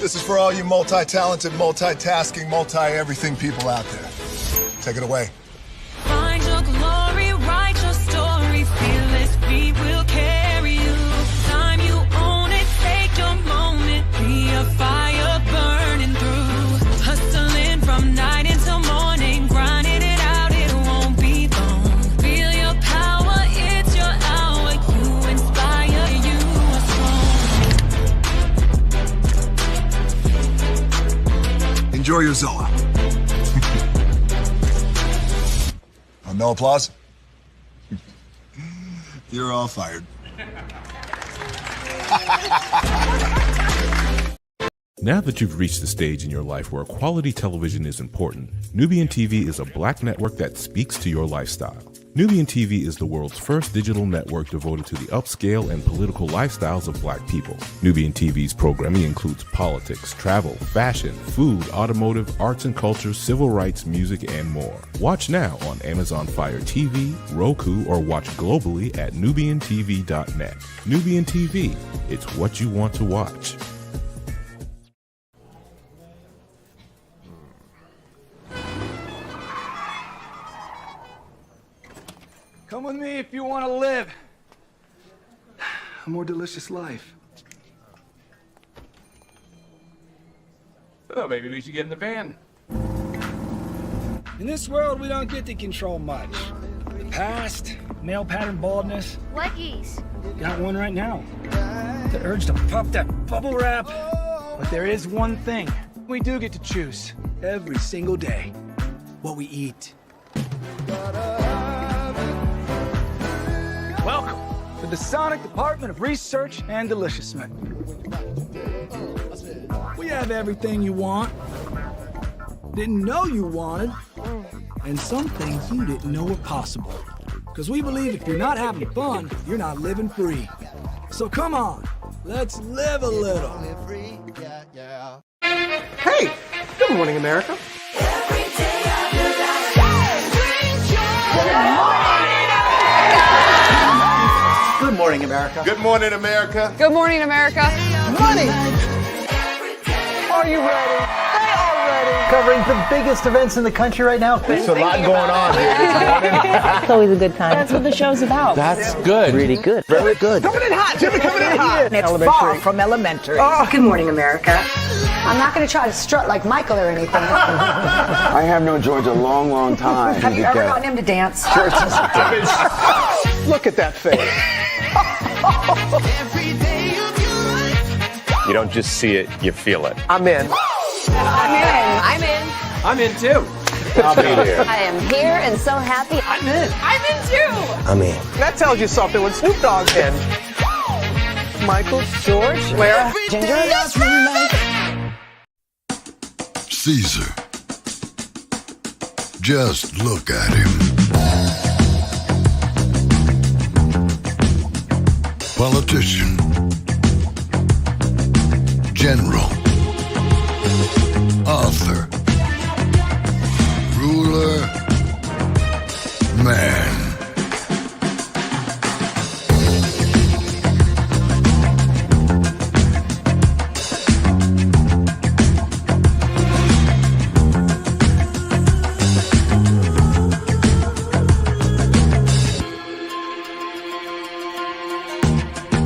This is for all you multi-talented, multitasking, multi-everything people out there. Take it away. Find your glory, write your story, fearless feet will carry you. Time you own it, take your moment, be a fire burning through. Hustling from night until morning, grinding it out, it won't be long. Feel your power, it's your hour, you inspire, you are strong. Enjoy your Zoa. No applause? You're all fired. Now that you've reached the stage in your life where quality television is important, Nubian TV is a black network that speaks to your lifestyle. Nubian TV is the world's first digital network devoted to the upscale and political lifestyles of black people. Nubian TV's programming includes politics, travel, fashion, food, automotive, arts and culture, civil rights, music, and more. Watch now on Amazon Fire TV, Roku, or watch globally at nubiantv.net. Nubian TV, it's what you want to watch. Come with me if you want to live a more delicious life. Oh, maybe we should get in the van. In this world, we don't get to control much. The past, male pattern baldness. Leggies. Got one right now. The urge to puff that bubble wrap. But there is one thing we do get to choose every single day. What we eat. Welcome to the Sonic Department of Research and Deliciousment. We have everything you want, didn't know you wanted, and some things you didn't know were possible. Because we believe if you're not having fun, you're not living free. So come on, let's live a little. Hey, good morning, America. Good morning, America. Good morning, America. Good morning, America. Money! Are you ready? They are ready. Covering the biggest events in the country right now. There's a lot going on here this morning. It's always a good time. That's what the show's about. That's good. Really good. Very good. Coming in hot, Jimmy, coming in hot. It's far from elementary. Good morning, America. I'm not going to try to strut like Michael or anything. I have known George a long, long time. Have you ever gotten him to dance? Look at that face. You don't just see it, you feel it. I'm in. I'm in. I'm in too. I'll be there. I am here and so happy. I'm in. I'm in too. I'm in. That tells you something when Snoop Dogg's in. Michael, George, where? Ginger. Caesar. Just look at him. Politician. General. Author. Ruler. Man.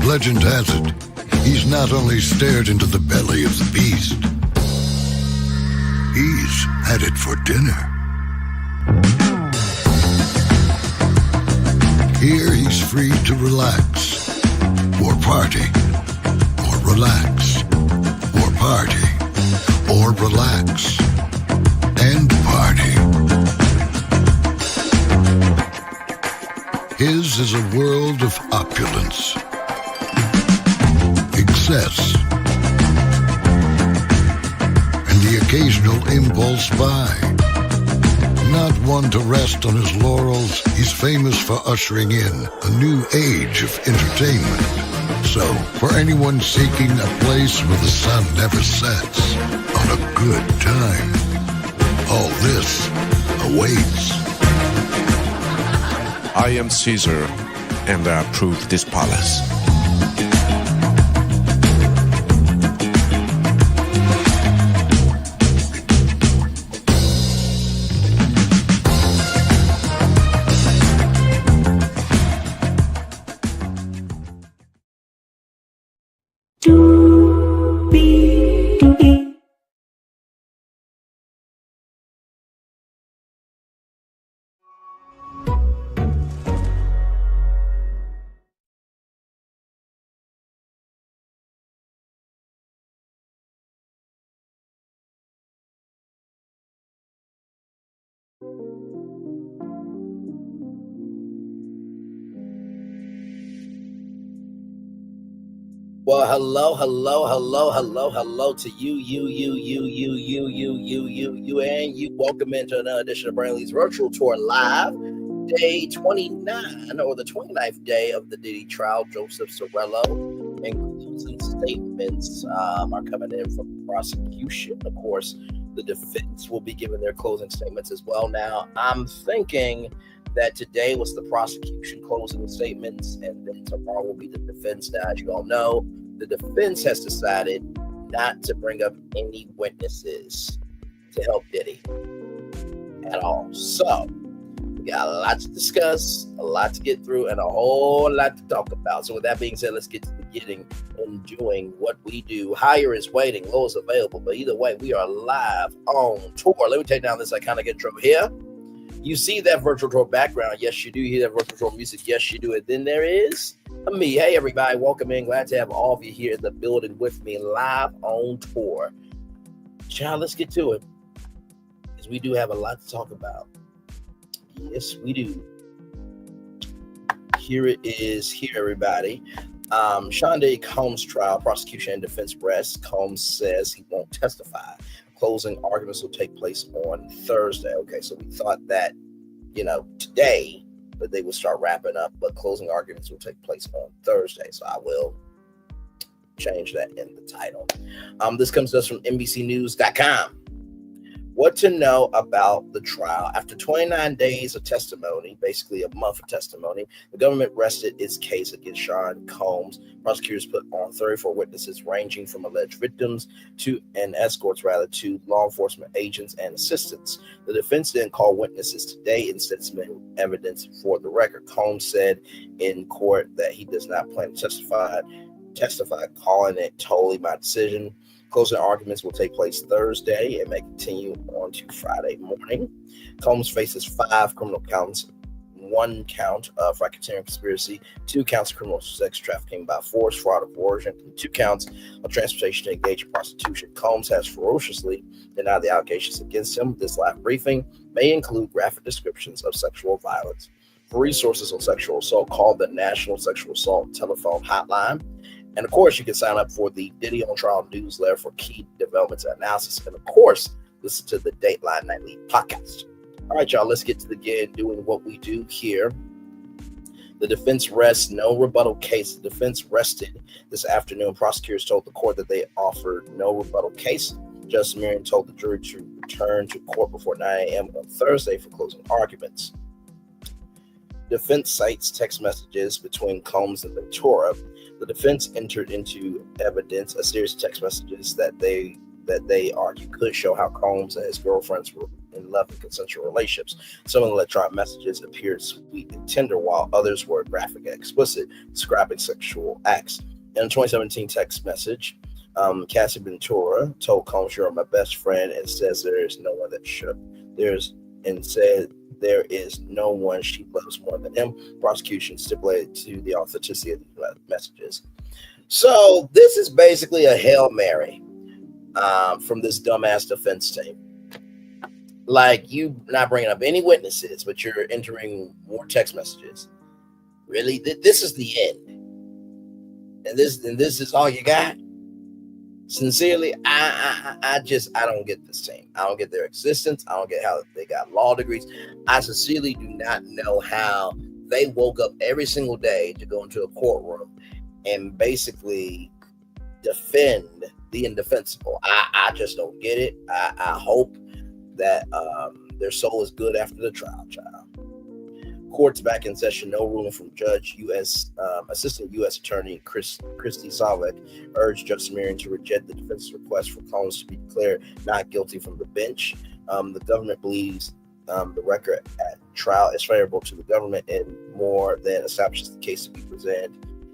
Legend has it, he's not only stared into the belly of the beast, he's had it for dinner. Here he's free to relax, or party, or relax, or party, or relax, and party. His is a world of opulence, excess, and the occasional impulse buy. Not one to rest on his laurels, he's famous for ushering in a new age of entertainment. So, for anyone seeking a place where the sun never sets on a good time, all this awaits. I am Caesar, and I approve this palace. Well, hello to you, and you. Welcome into another edition of Brainley's Virtual Tour Live, day 29, or the 29th day of the Diddy trial. Joseph Cerciello and closing statements are coming in from the prosecution. Of course, the defense will be giving their closing statements as well. Now, I'm thinking that today was the prosecution closing statements, and then tomorrow will be the defense. Now, as you all know, the defense has decided not to bring up any witnesses to help Diddy at all. So, we got a lot to discuss, a lot to get through, and a whole lot to talk about. So, with that being said, let's get to the getting and doing what we do. Higher is waiting, low is available, but either way, we are live on tour. Let me take down this iconic intro here. You see that virtual tour background? Yes, you do. You hear that virtual tour music? Yes, you do. And then there is me. Hey, everybody. Welcome in. Glad to have all of you here in the building with me live on tour. Child, let's get to it, because we do have a lot to talk about. Yes, we do. Here it is. Here, everybody. Shonda Combs trial, prosecution and defense rest. Combs says he won't testify. Closing arguments will take place on Thursday. Okay, so we thought that, today, that they would start wrapping up, but closing arguments will take place on Thursday. So I will change that in the title. This comes to us from NBCnews.com. What to know about the trial. After 29 days of testimony, basically a month of testimony, the government rested its case against Sean Combs. Prosecutors put on 34 witnesses ranging from alleged victims to to law enforcement agents and assistants. The defense didn't call witnesses today, instead submitted evidence for the record. Combs said in court that he does not plan to testify, calling it totally my decision. Closing arguments will take place Thursday and may continue on to Friday morning. Combs faces 5 criminal counts, 1 count of racketeering conspiracy, 2 counts of criminal sex trafficking by force, fraud, or coercion, and 2 counts of transportation to engage in prostitution. Combs has ferociously denied the allegations against him. This live briefing may include graphic descriptions of sexual violence. For resources on sexual assault, call the National Sexual Assault Telephone Hotline. And of course, you can sign up for the Diddy on Trial newsletter for key developments and analysis. And of course, listen to the Dateline Nightly podcast. All right, y'all, let's get to the game doing what we do here. The defense rests, no rebuttal case. The defense rested this afternoon. Prosecutors told the court that they offered no rebuttal case. Justice Marion told the jury to return to court before 9 a.m. on Thursday for closing arguments. Defense cites text messages between Combs and Ventura. The defense entered into evidence a series of text messages that they argue could show how Combs and his girlfriends were in love and consensual relationships. Some of the electronic messages appeared sweet and tender, while others were graphic and explicit, describing sexual acts. In a 2017 text message, Cassie Ventura told Combs, "You're my best friend," and says there is no one that should. There is no one she loves more than him. Prosecution stipulated to the authenticity of the messages. So this is basically a Hail Mary from this dumbass defense team. Like, you not bringing up any witnesses, but you're entering more text messages. Really? This is the end. And this is all you got? Sincerely, I don't get this team. I don't get their existence. I don't get how they got law degrees. I sincerely do not know how they woke up every single day to go into a courtroom and basically defend the indefensible. I just don't get it. I hope that their soul is good after the trial, child. Court's back in session. No ruling from Assistant U.S. Attorney Christy Solek urged Justice Marion to reject the defense's request for Combs to be declared not guilty from the bench. The government believes the record at trial is favorable to the government and more than establishes the case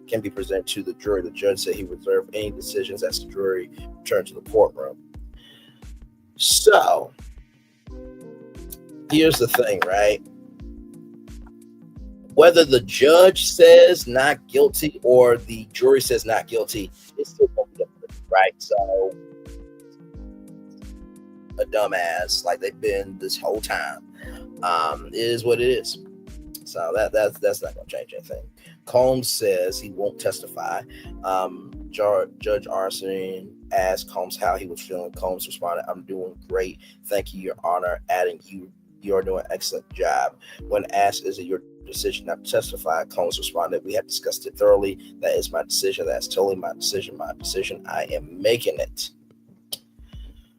can be presented to the jury. The judge said he reserved any decisions as the jury returned to the courtroom. So, here's the thing, right? Whether the judge says not guilty or the jury says not guilty, it's still going to be different, right? So, a dumbass like they've been this whole time. It is what it is. So that's not going to change anything. Combs says he won't testify. Judge Arson asked Combs how he was feeling. Combs responded, "I'm doing great. Thank you, Your Honor," adding, You're doing an excellent job. When asked, "Is it your decision not to testify?" Combs responded, "We have discussed it thoroughly. That is my decision. That's totally my decision. I am making it."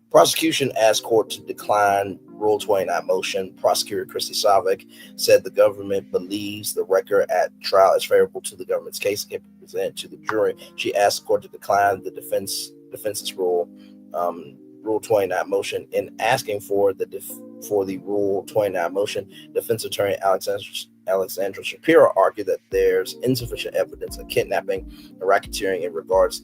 Prosecution asked court to decline Rule 29 motion. Prosecutor Christy Savick said the government believes the record at trial is favorable to the government's case and can be presented to the jury. She asked the court to decline the defense's Rule 29 motion. In asking for the Rule 29 motion, defense attorney Alexandra Shapiro argued that there's insufficient evidence of kidnapping and racketeering in regards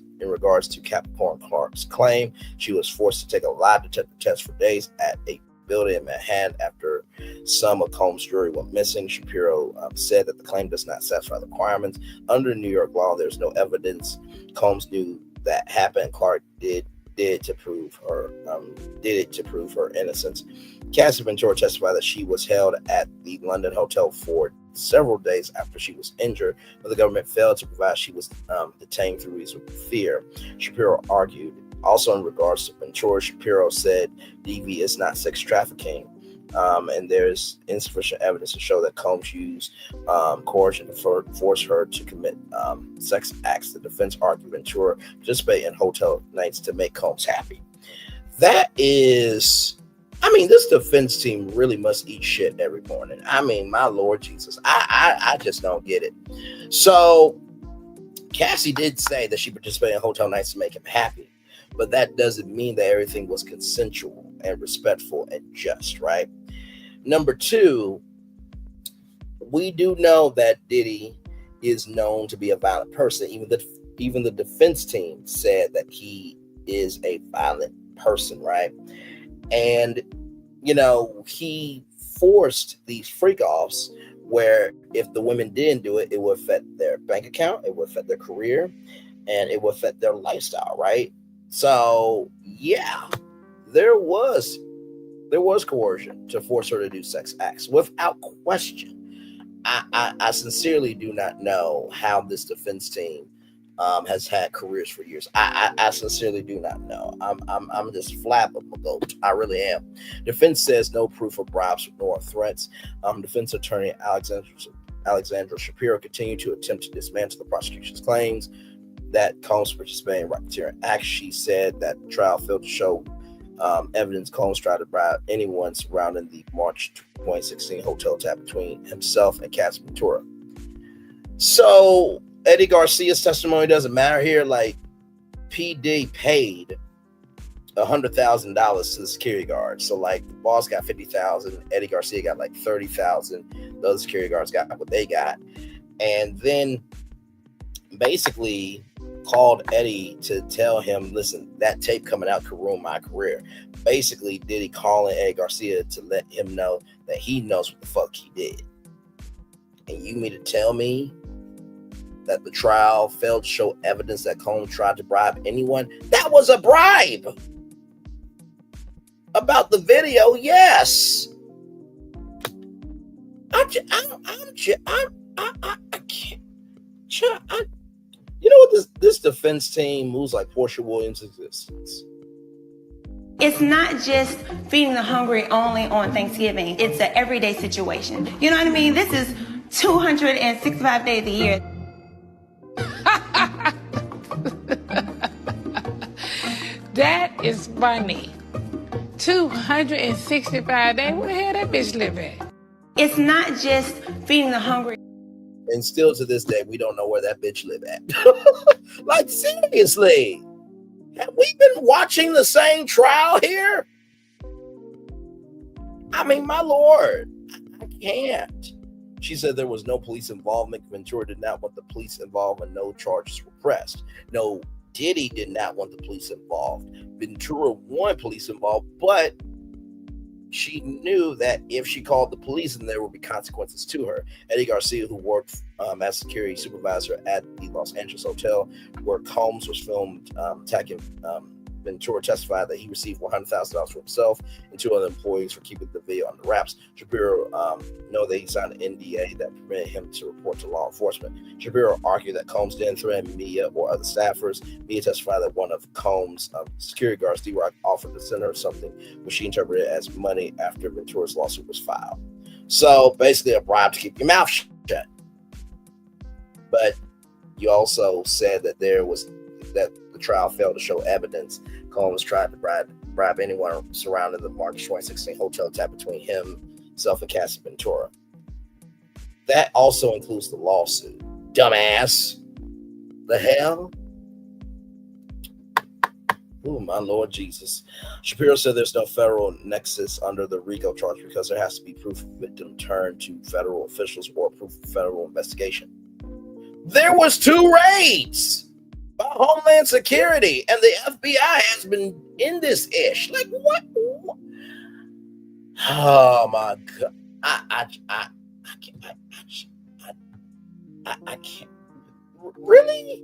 to Capricorn Clark's claim. She was forced to take a lie detector test for days at a building in Manhattan after some of Combs' jewelry went missing. Shapiro said that the claim does not satisfy the requirements. Under New York law, there's no evidence Combs knew that happened. Clark did it to prove her innocence. Cassie Ventura testified that she was held at the London hotel for several days after she was injured, but the government failed to provide she was detained through reasonable fear. Shapiro argued. Also, in regards to Ventura, Shapiro said DV is not sex trafficking, and there's insufficient evidence to show that Combs used coercion to force her to commit sex acts. The defense argued Ventura participated in hotel nights to make Combs happy. That is, this defense team really must eat shit every morning. My Lord Jesus, I just don't get it. So Cassie did say that she participated in hotel nights to make him happy, but that doesn't mean that everything was consensual and respectful and just, right? Number two, we do know that Diddy is known to be a violent person. Even the defense team said that he is a violent person, right? And, he forced these freak-offs where if the women didn't do it, it would affect their bank account, it would affect their career, and it would affect their lifestyle, right? So, yeah, there was coercion to force her to do sex acts without question. I sincerely do not know how this defense team has had careers for years. I sincerely do not know. I'm just flabbergasted. I really am. Defense says no proof of bribes nor threats. Defense attorney Alexandra Shapiro continued to attempt to dismantle the prosecution's claims that Combs participated in racketeering acts. She said that the trial failed to show evidence Combs tried to bribe anyone surrounding the March 2016 hotel tap between himself and Cassie Ventura. So Eddie Garcia's testimony doesn't matter here. Like, PD paid $100,000 to the security guard. So like the boss got $50,000, Eddie Garcia got like $30,000. The other security guards got what they got, and then basically called Eddie to tell him, listen, that tape coming out could ruin my career. Basically, Diddy calling Eddie Garcia to let him know that he knows what the fuck he did. And you mean to tell me that the trial failed to show evidence that Combs tried to bribe anyone? That was a bribe. About the video, yes. I can't. You know what? This defense team moves like Portia Williams' existence. It's not just feeding the hungry only on Thanksgiving. It's an everyday situation. You know what I mean? This is 265 days a year. That is funny. 265 days? Where the hell that bitch live at? It's not just feeding the hungry. And still to this day, we don't know where that bitch live at. Like, seriously. Have we been watching the same trial here? My Lord. I can't. She said there was no police involvement. Ventura did not want the police involved and no charges were pressed. No, Diddy did not want the police involved. Ventura wanted police involved, but she knew that if she called the police, then there would be consequences to her. Eddie Garcia, who worked as security supervisor at the Los Angeles hotel where Combs was filmed attacking Ventura testified that he received $100,000 for himself and 2 other employees for keeping the video under wraps. Shapiro know that he signed an NDA that prevented him to report to law enforcement. Shapiro argued that Combs didn't threaten Mia or other staffers. Mia testified that one of Combs' security guards, D-Rock, offered to send her something which she interpreted as money after Ventura's lawsuit was filed. So basically a bribe to keep your mouth shut. But you also said that that the trial failed to show evidence. Combs tried to bribe anyone surrounding the March 2016 hotel attack between himself and Cassie Ventura. That also includes the lawsuit. Dumbass. The hell? Oh, my Lord Jesus. Shapiro said there's no federal nexus under the RICO charge because there has to be proof of victim turned to federal officials or proof of federal investigation. There was 2 raids by Homeland Security, and the FBI has been in this ish. Like, what? Oh my God! I can't. Really?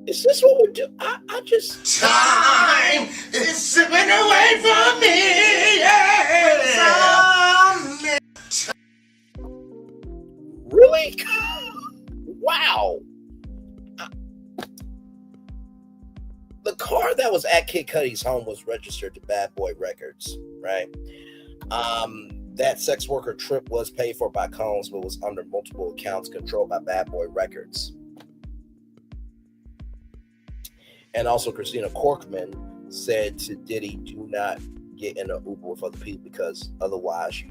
Is this what we do? I just time is slipping away from me. Yeah. Really? Wow. The car that was at Kid Cudi's home was registered to Bad Boy Records, right? That sex worker trip was paid for by Combs, but was under multiple accounts controlled by Bad Boy Records. And also Christina Corkman said to Diddy, do not get in an Uber with other people because otherwise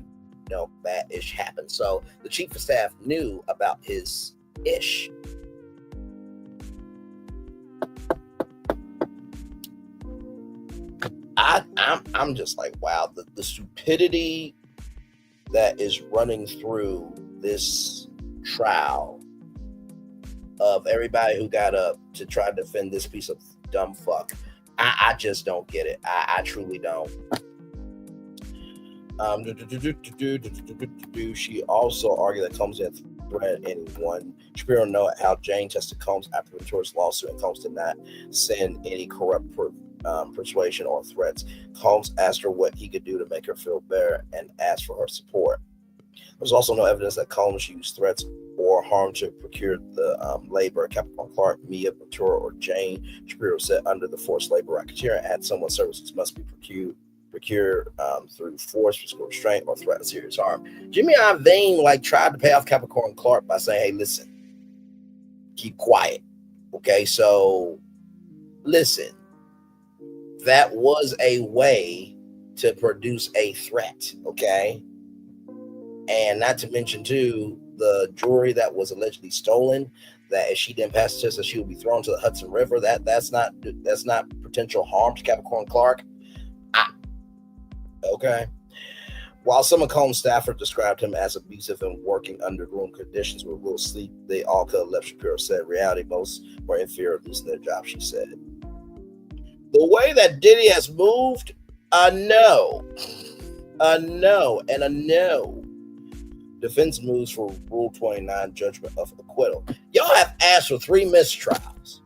bad ish happens. So the chief of staff knew about his ish. I'm just like, wow, the stupidity that is running through this trial of everybody who got up to try to defend this piece of dumb fuck. I just don't get it. I truly don't. She also argued that Combs didn't threaten anyone. Shapiro noted how Jane tested Combs after Ventura's lawsuit, and Combs did not send any corrupt persuasion or threats. Combs asked her what he could do to make her feel better and asked for her support. There's also no evidence that Combs used threats or harm to procure the labor. Capricorn Clark, Mia, Ventura, or Jane. Shapiro said under the forced labor racketeering act, someone's services must be procured through force, physical restraint, or threat of serious harm. Jimmy Iovine tried to pay off Capricorn Clark by saying, hey, listen, keep quiet. Okay, so listen, that was a way to produce a threat, okay? And not to mention, too, the jewelry that was allegedly stolen, that if she didn't pass the test, that she would be thrown to the Hudson River. That's not potential harm to Capricorn Clark. Okay. While some of Combs' staffers described him as abusive and working under gloom conditions with little sleep, they all could have left. Shapiro said, in reality, most were in fear of losing their job, she said. The way that Diddy has moved, a no. Defense moves for Rule 29 judgment of acquittal. Y'all have asked for 3 mistrials,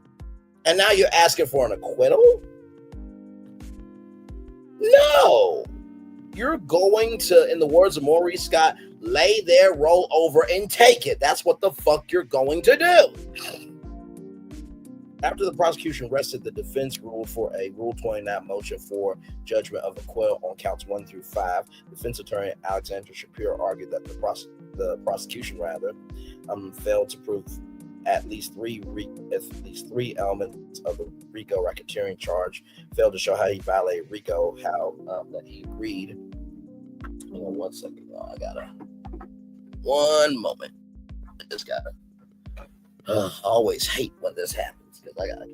and now you're asking for an acquittal? No. You're going to, in the words of Maurice Scott, lay there, roll over, and take it. That's what the fuck you're going to do. After the prosecution rested, the defense ruled for a Rule 29 motion for judgment of acquittal on counts 1 through 5. Defense attorney Alexander Shapiro argued that the prosecution failed to prove at least three elements of the RICO racketeering charge, failed to show how he violated RICO, that he agreed. Hang on 1 second, y'all. I gotta. One moment. I just gotta. I always hate when this happens because I got it,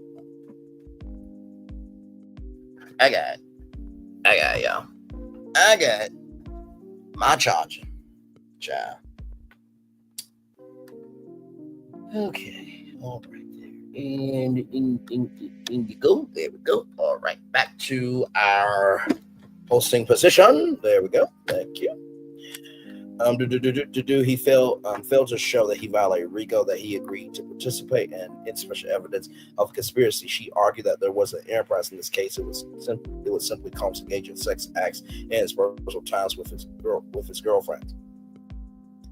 y'all. I got my charger. Child. Okay, all right there. And in you go. There we go. All right, back to our hosting position. There we go. Thank you. He failed to show that he violated RICO, that he agreed to participate in insufficient evidence of conspiracy. She argued that there was an enterprise in this case. It was simply Combs engaging in sex acts in his personal times with his girlfriends.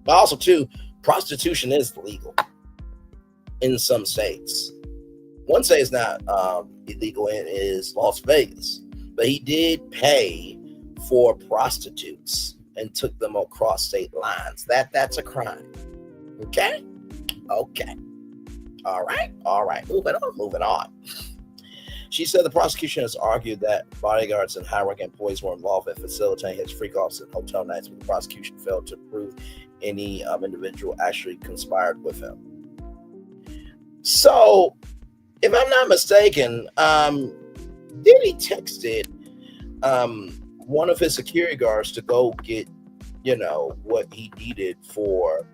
But also, too, prostitution is legal in some states. One state is not illegal, and is Las Vegas. But he did pay for prostitutes and took them across state lines. That's a crime. Okay. All right. Moving on. She said the prosecution has argued that bodyguards and high-ranking employees were involved in facilitating his freak-offs and hotel nights, but the prosecution failed to prove any individual actually conspired with him. So, if I'm not mistaken, Diddy texted one of his security guards to go get, what he needed for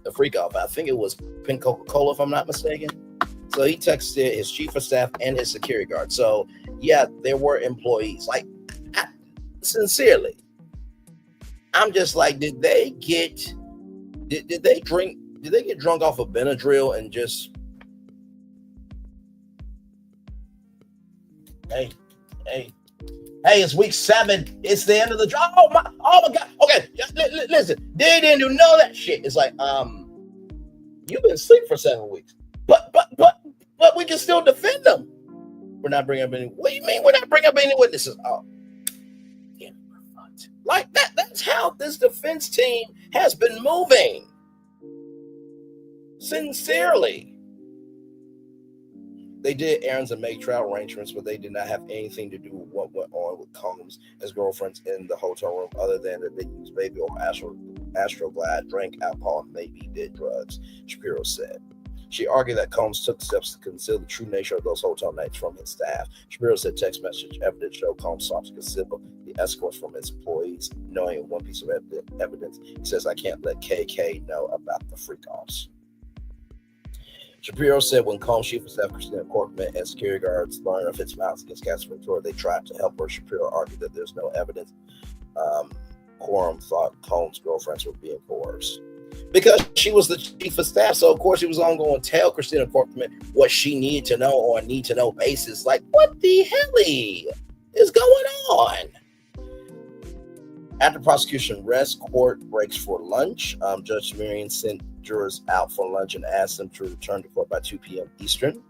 the freak off. I think it was Pink Coca-Cola, if I'm not mistaken. So he texted his chief of staff and his security guard. So yeah, there were employees. Like, sincerely, I'm just like, did they get drunk off of Benadryl and just, hey, it's week 7. It's the end of the job. Oh my God. Okay, listen, they didn't do none of that shit. It's like, you've been asleep for 7 weeks, but we can still defend them. We're not bringing up any. What do you mean we're not bringing up any witnesses? Oh, yeah, like that. That's how this defense team has been moving. Sincerely. They did errands and make travel arrangements, but they did not have anything to do with what went on with Combs, his girlfriends in the hotel room, other than that they used baby oil, Astroglide, drank alcohol, and maybe did drugs, Shapiro said. She argued that Combs took steps to conceal the true nature of those hotel nights from his staff. Shapiro said text message evidence showed Combs sought to conceal the escorts from his employees, knowing one piece of evidence. He says, I can't let KK know about the freak-offs. Shapiro said when Combs' chief of staff, Christina Corkman, and security guards learned of his malice against Catherine Ventura, they tried to help her. Shapiro argued that there's no evidence. Quorum thought Combs' girlfriends were being coerced because she was the chief of staff. So, of course, she was going to tell Christina Corkman what she needed to know on a need-to-know basis. Like, what the hell is going on? After prosecution rests, court breaks for lunch. Judge Marion sent jurors out for lunch and asked them to return to court by 2 p.m. Eastern.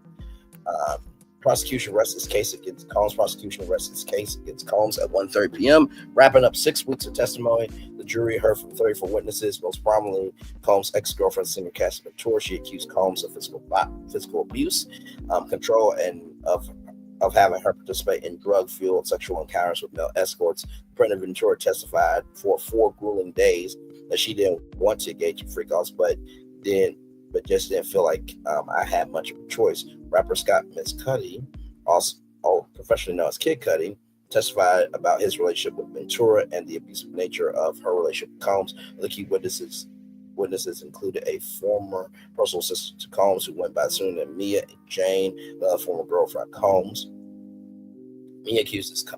Prosecution rests its case against Combs. Prosecution rests its case against Combs at 1:30 p.m., wrapping up 6 weeks of testimony. The jury heard from 34 witnesses, most prominently Combs' ex-girlfriend, singer Catherine Ventura. She accused Combs of physical abuse, control, and of having her participate in drug-fueled sexual encounters with male escorts. Brenda Ventura testified for 4 grueling days that she didn't want to engage in freak-offs, but just didn't feel like I had much of a choice. Rapper Scott Mescudi, also professionally known as Kid Cudi, testified about his relationship with Ventura and the abusive nature of her relationship with Combs. The key witnesses included a former personal assistant to Combs who went by the pseudonym Mia and Jane, the former girlfriend Combs. Mia accused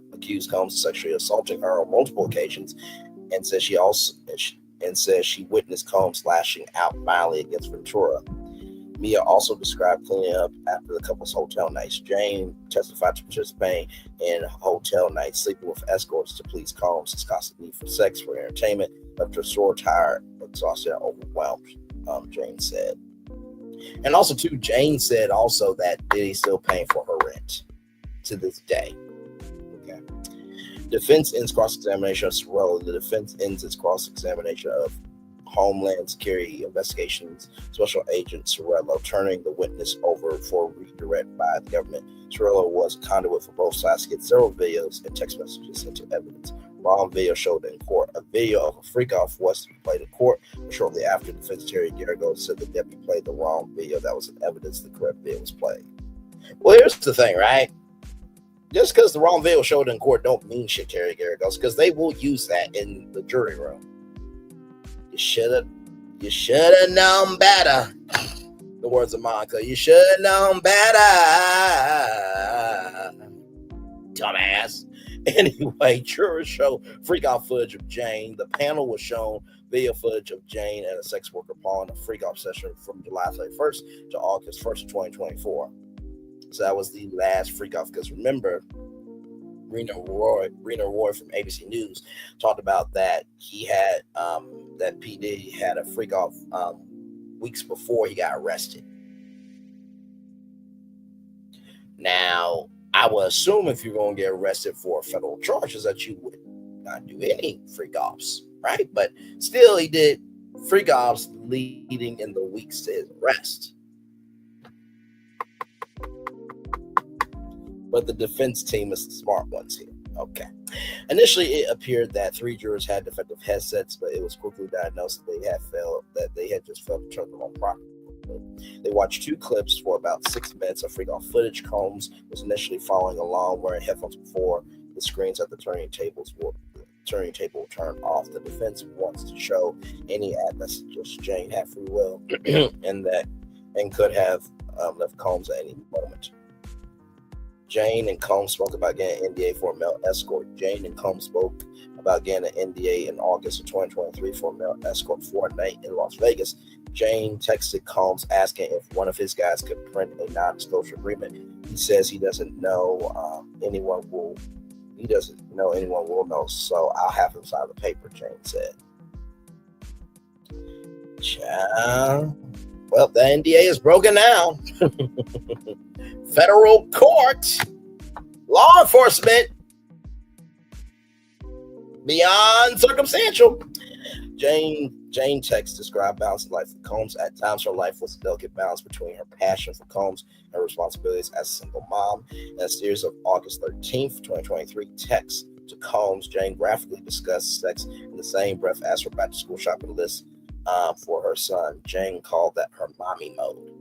Combs of sexually assaulting her on multiple occasions, and said she witnessed Combs lashing out violently against Ventura. Mia also described cleaning up after the couple's hotel nights. Jane testified to participating in hotel nights, sleeping with escorts to please Combs. His constant need for sex for entertainment left her sore, tired, exhausted, and overwhelmed, Jane said. And also, too, Jane said also that Diddy's still paying for her rent to this day. Okay. Defense ends cross-examination of Cerciello. The defense ends its cross-examination of Homeland Security Investigations Special Agent Cerciello, turning the witness over for redirect by the government. Cerciello was a conduit for both sides to get several videos and text messages into evidence. Wrong video showed in court. A video of a freak-off was to be played in court, but shortly after, defense attorney Garrigo said the deputy played the wrong video. That was evidence the correct video was played. Well, here's the thing, right? Just because the wrong video showed in court don't mean shit, Terry Garrigo, because they will use that in the jury room. You should have known better. The words of Monica. You should have known better. dumbass. Anyway, jurors show freak-off footage of Jane. The panel was shown video footage of Jane and a sex worker pawn a freak-off session from July 31st to August 1st, 2024. So that was the last freak-off, because remember, Rena Roy from ABC News talked about that he had that P. Diddy had a freak-off weeks before he got arrested. Now, I would assume if you're going to get arrested for federal charges that you would not do any freak-offs, right? But still, he did freak-offs leading in the weeks to his arrest. But the defense team is the smart ones here. Okay. Initially, it appeared that 3 jurors had defective headsets, but it was quickly diagnosed that they had just failed to turn them on properly. They watched 2 clips for about 6 minutes of freak-off footage. Combs was initially following along wearing headphones before the screens at the turning table will turn off. The defense wants to show any ad messages Jane had free will and could have left Combs at any moment. Jane and Combs spoke about getting an NDA for a male escort. Jane and Combs spoke about getting an NDA in August of 2023 for a male escort for a night in Las Vegas. Jane texted Combs asking if one of his guys could print a non-disclosure agreement. He says he doesn't know anyone will know, so I'll have him sign the paper, Jane said. Well, the NDA is broken now. Federal court, law enforcement, beyond circumstantial. Jane text described balancing life with Combs. At times, her life was a delicate balance between her passion for Combs and her responsibilities as a single mom. In a series of August 13th, 2023 texts to Combs, Jane graphically discussed sex in the same breath as her back-to-school shopping list for her son. Jane called that her mommy mode.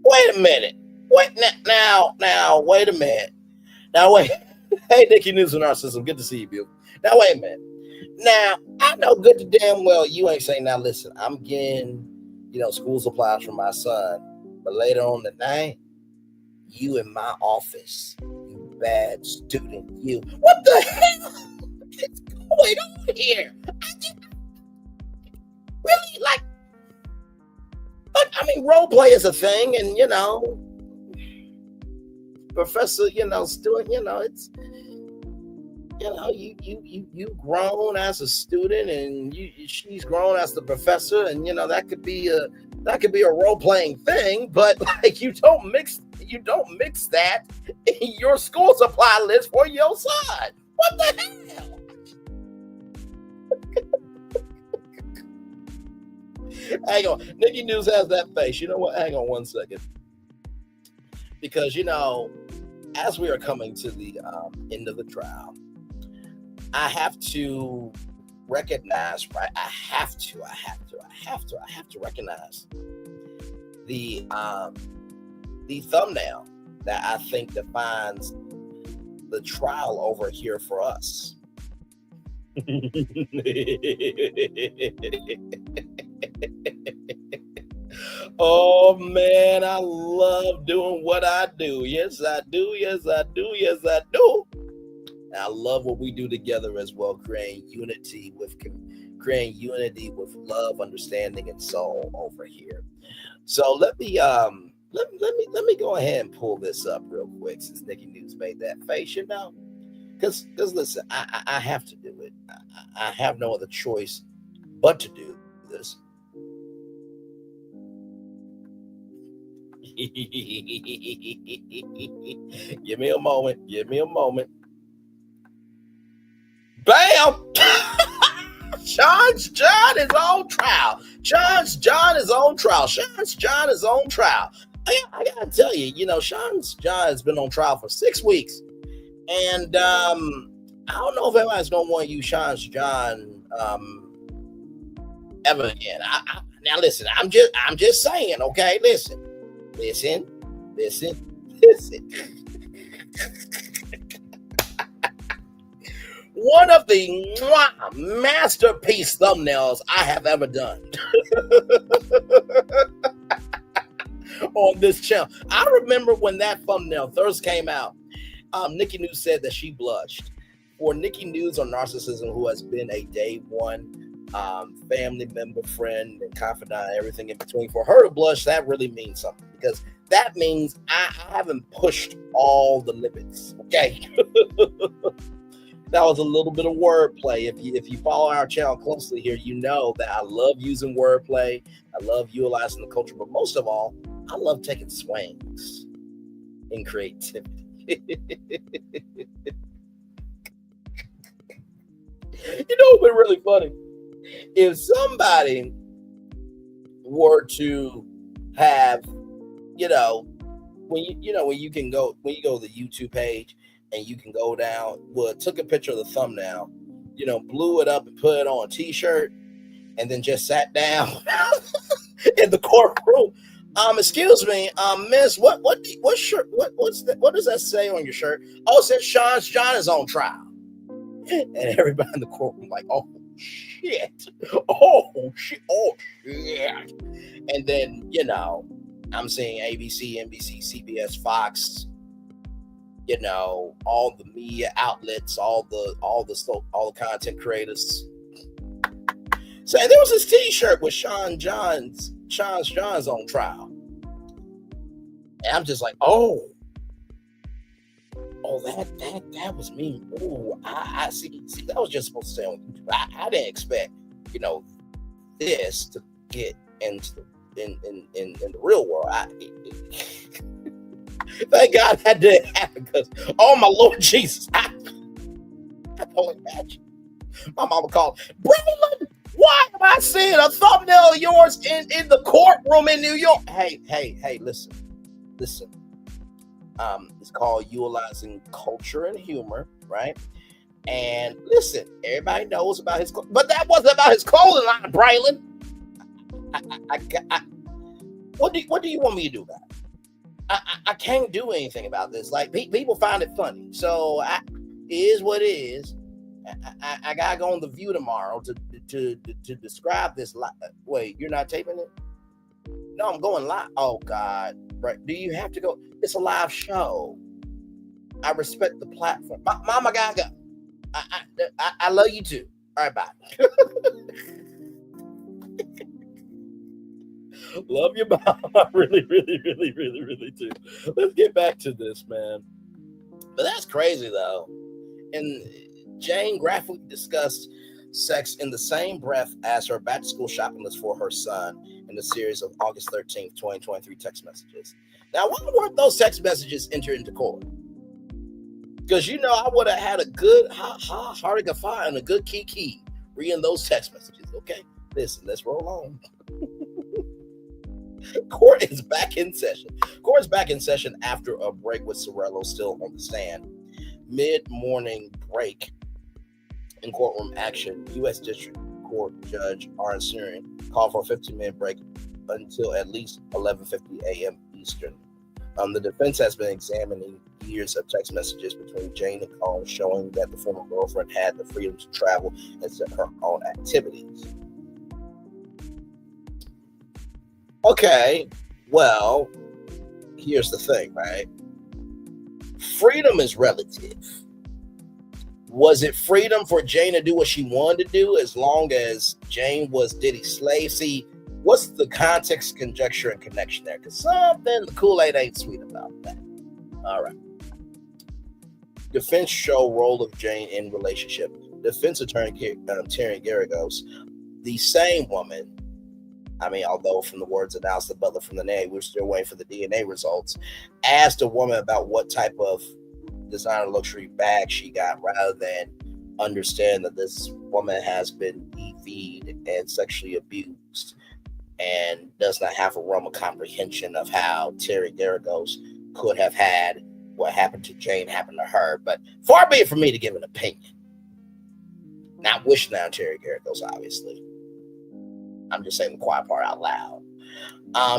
Wait a minute. Wait a minute. Now wait. Hey, Nikki News and Narcissism. Good to see you, beautiful. Now wait a minute. Now I know good to damn well you ain't saying, now listen, I'm getting, school supplies for my son, but later on the night, you in my office, you bad student, you. What the hell is going on here? Really, I mean, role play is a thing, and professor, student, it's, you grown as a student, and she's grown as the professor, and that could be a role playing thing, but you don't mix that in your school supply list for your son. What the hell? Hang on. Nikki News has that face. You know what? Hang on one second. Because, as we are coming to the end of the trial, I have to recognize, right? I have to recognize the thumbnail that I think defines the trial over here for us. Oh man, I love doing what I do. Yes, I do. Yes, I do. Yes, I do. And I love what we do together as well, creating unity with love, understanding, and soul over here. So let me go ahead and pull this up real quick, since Nikki News made that face, because listen, I have to do it. I have no other choice but to do this. Give me a moment. Bam! Sean's John is on trial. Sean's John is on trial. I gotta tell you, Sean's John has been on trial for 6 weeks. And I don't know if everybody's gonna want to use Sean's John ever again. Now listen, I'm just saying, okay? Listen. One of the masterpiece thumbnails I have ever done. on this channel. I remember when that thumbnail first came out, Nikki News said that she blushed. For Nikki News on narcissism, who has been a day one family member, friend, and confidant, everything in between, for her to blush, that really means something, because that means I haven't pushed all the limits. Okay. That was a little bit of wordplay. If you follow our channel closely here, you know that I love using wordplay. I love utilizing the culture, but most of all, I love taking swings in creativity. You know what's been really funny? If somebody were to have, when you go to the YouTube page and you can go down, took a picture of the thumbnail, blew it up and put it on a t-shirt, and then just sat down in the courtroom. Excuse me, miss, what does that say on your shirt? Oh, it says Sean John is on trial. And everybody in the courtroom like, oh shit. And then, I'm seeing ABC, NBC, CBS, Fox, all the media outlets, all the content creators. So there was this t-shirt with Sean John's on trial. And I'm just like, oh, that was me. Oh, I see, that was just supposed to say on YouTube. I didn't expect, this to get into in the real world. Thank God that didn't happen, because, oh my Lord Jesus, I don't imagine. My mama called, Braylon, why am I seeing a thumbnail of yours in the courtroom in New York? Hey, listen. It's called utilizing culture and humor, right? And listen, everybody knows about his, but that wasn't about his clothing line, Braylon. What do you want me to do about it? I can't do anything about this. Like, people find it funny, so it is what it is. I gotta go on The View tomorrow to describe this. Wait, you're not taping it? No, I'm going live. Oh God, right? Do you have to go? It's a live show. I respect the platform. Mama gotta go. I love you too. All right, bye. Love your mom. I really do. Let's get back to this, man. But that's crazy, though. And Jane graphically discussed sex in the same breath as her back-to-school shopping list for her son in the series of August 13th, 2023 text messages. Now, why weren't those text messages entered into court? Because, I would have had a good ha-ha-hardigafai and a good kiki reading those text messages, okay? Listen, let's roll on. Court is back in session. Court is back in session after a break with Cerciello still on the stand. Mid-morning break in courtroom action. U.S. District Court Judge Aaron Surin called for a 15-minute break until at least 11:50 a.m. Eastern. The defense has been examining years of text messages between Jane and Combs, showing that the former girlfriend had the freedom to travel and set her own activities. Okay, well, here's the thing, right? Freedom is relative. Was it freedom for Jane to do what she wanted to do as long as Jane was Diddy's slave? See, what's the context, conjecture, and connection there? Because something, the Kool-Aid ain't sweet about that. All right. Defense show role of Jane in relationship. Defense attorney Terry Garagos, the same woman, although from the words announced the butler from the name, we're still waiting for the DNA results, asked a woman about what type of designer luxury bag she got, rather than understand that this woman has been DV'd and sexually abused and does not have a realm of comprehension of how Terry Garagos could have had what happened to Jane happen to her. But far be it from me to give an opinion. Not wishing down Terry Garagos, obviously. I'm just saying the quiet part out loud.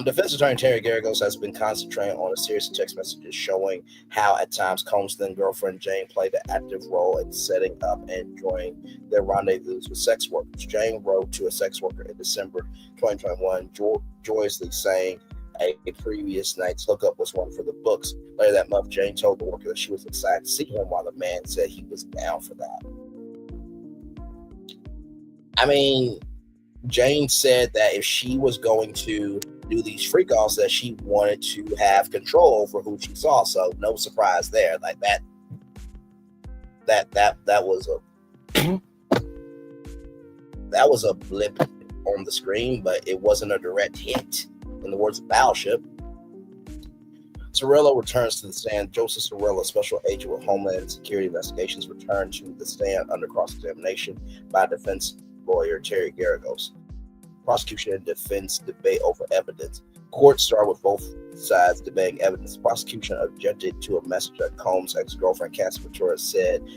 Defense attorney Terry Garagos has been concentrating on a series of text messages showing how at times Combs' then girlfriend Jane played an active role in setting up and joining their rendezvous with sex workers. Jane wrote to a sex worker in December 2021, joyously saying A previous night's hookup was one for the books. Later that month, Jane told the worker that she was excited to see him, while the man said he was down for that. I mean, Jane said that if she was going to do these freak offs, that she wanted to have control over who she saw. So no surprise there. Like that was a blip on the screen, but it wasn't a direct hit. In the words of Battleship, Cerciello returns to the stand. Joseph Cerciello, special agent with Homeland Security Investigations, returned to the stand under cross-examination by defense lawyer Terry Garagos. Prosecution and defense debate over evidence. Court started with both sides debating evidence. Prosecution objected to a message that Combs' ex-girlfriend Cassie Ventura sent,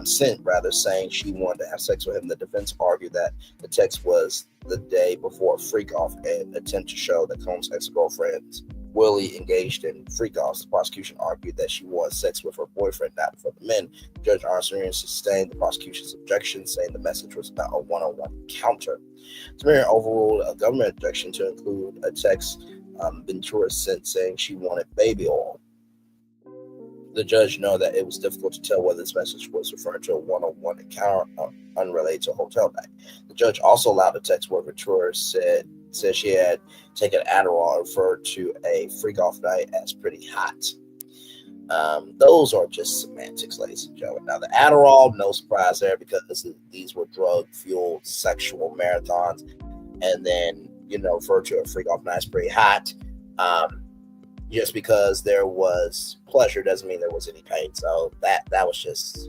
saying she wanted to have sex with him. The defense argued that the text was the day before a freak-off and attempt to show that Combs' ex-girlfriend Willie engaged in freak-offs. The prosecution argued that she wanted sex with her boyfriend, not for the men. Judge Armstrong sustained the prosecution's objection, saying the message was about a one-on-one encounter. Tamir overruled a government objection to include a text Ventura sent saying she wanted baby oil. The judge noted that it was difficult to tell whether this message was referring to a one-on-one encounter unrelated to a hotel night. The judge also allowed a text where Ventura said she had taken Adderall and referred to a freak-off night as pretty hot. Those are just semantics, ladies and gentlemen. Now, the Adderall, no surprise there, because these were drug-fueled sexual marathons. And then, refer to a freak-off night as pretty hot. Just because there was pleasure doesn't mean there was any pain. So that's just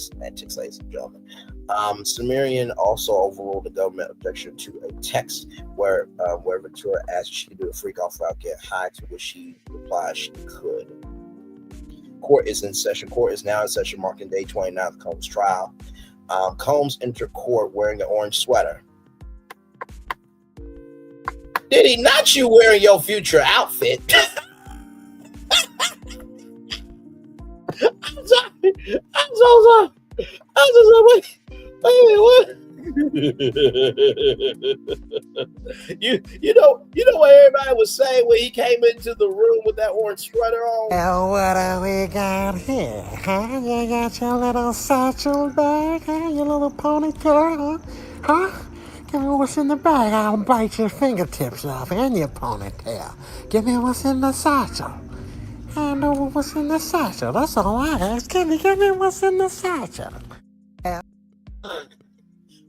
semantics, ladies and gentlemen. Sumerian also overruled the government objection to a text where Ventura asked if she could do a freak off without getting high, to which she replied she could. Court is in session. Court is now in session, marking day 29 of Combs' trial. Combs entered court wearing an orange sweater. Diddy, not you wearing your future outfit. I'm sorry. I'm so sorry. I'm so sorry. Wait a minute, what? you know what everybody was saying when he came into the room with that orange sweater on? Well, what do we got here? Huh? You got your little satchel bag, huh? Your little ponytail, huh? Give me what's in the bag. I'll bite your fingertips off and your ponytail. Give me what's in the satchel. I know what's in the satchel. That's all I ask. Give me what's in the satchel.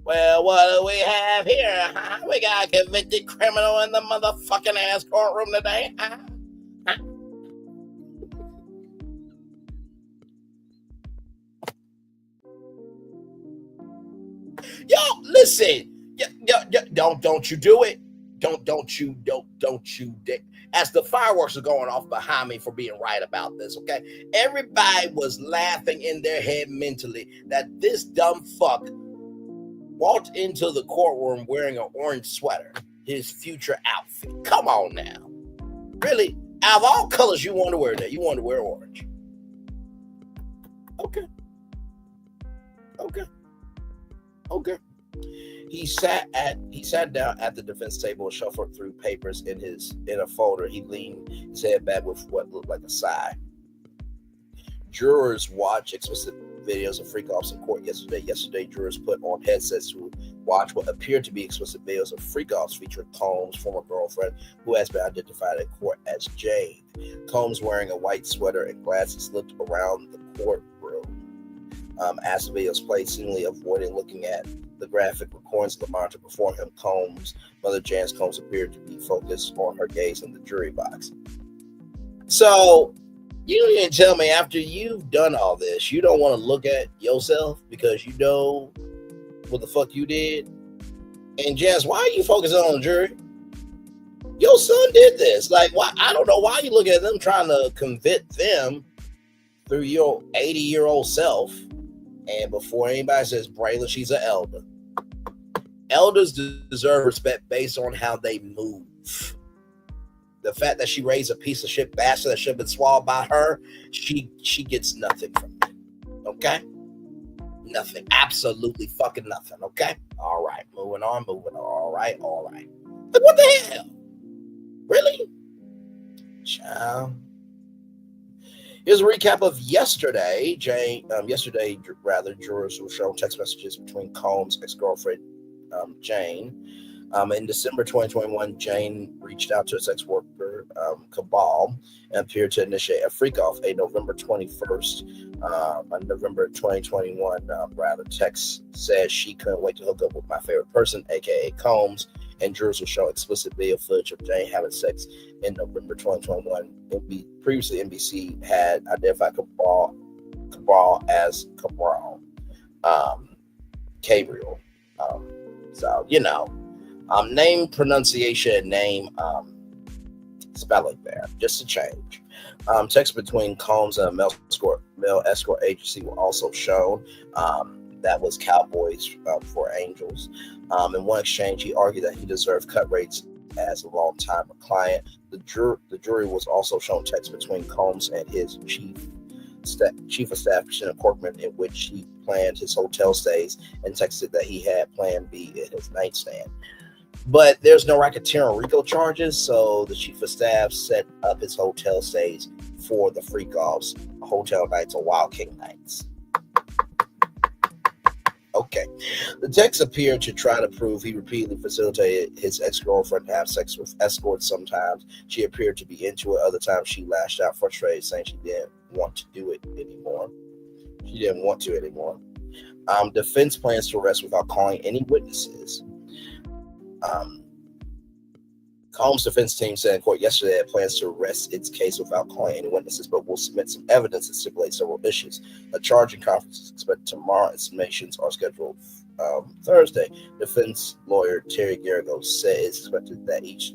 Well, what do we have here? Huh? We got a convicted criminal in the motherfucking ass courtroom today. Huh? Yo, listen. Don't you do it. Don't you. As the fireworks are going off behind me for being right about this, okay? Everybody was laughing in their head mentally that this dumb fuck walked into the courtroom wearing an orange sweater, his future outfit. Come on now. Really? Out of all colors you want to wear that, you want to wear orange. Okay. He sat down at the defense table and shuffled through papers in a folder. He leaned his head back with what looked like a sigh. Jurors watched explicit videos of freak-offs in court yesterday. Yesterday, jurors put on headsets to watch what appeared to be explicit videos of freak-offs featuring Combs' former girlfriend, who has been identified in court as Jane. Combs, wearing a white sweater and glasses, looked around the courtroom. As the videos played, seemingly avoiding looking at the graphic recordings of the monitor before him. Mother Janice Combs appeared to be focused on her gaze in the jury box. So, you didn't tell me after you've done all this, you don't want to look at yourself because you know what the fuck you did? And Janice, why are you focusing on the jury? Your son did this. Like, why? I don't know why you look at them trying to convict them through your 80-year-old self. And before anybody says Braylon, she's an elder. Elders deserve respect based on how they move. The fact that she raised a piece of shit bastard that should have been swallowed by her, she gets nothing from me. Okay? Nothing. Absolutely fucking nothing. Okay? All right. Moving on. All right. Like, what the hell? Really? Child. Here's a recap of yesterday. Jurors were shown text messages between Combs' ex-girlfriend, Jane. In December 2021, Jane reached out to his ex-worker, Cabal, and appeared to initiate a freak-off. A November 2021, text said she couldn't wait to hook up with my favorite person, aka Combs, and jurors were shown explicit video footage of Jane having sex in November 2021. Previously, NBC had identified Cabal as Cabral, Gabriel. Name pronunciation, name spelling there, just a change. Text between Combs and a male escort agency were also shown. That was Cowboys for Angels. In one exchange, he argued that he deserved cut rates as a long-time client. The jury was also shown text between Combs and his chief of staff, Christina Corcoran, in which he planned his hotel stays and texted that he had Plan B in his nightstand. But there's no racketeering RICO charges, so the chief of staff set up his hotel stays for the freak-offs, hotel nights or Wild King nights. Okay. The text appeared to try to prove he repeatedly facilitated his ex-girlfriend to have sex with escorts. Sometimes she appeared to be into it. Other times she lashed out frustrated, saying she didn't want to do it anymore. Defense plans to arrest without calling any witnesses. Combs' defense team said in court yesterday it plans to arrest its case without calling any witnesses, but will submit some evidence that stipulates several issues. A charging conference is expected tomorrow, and submissions are scheduled Thursday. Defense lawyer Terry Garrigo said it's expected that each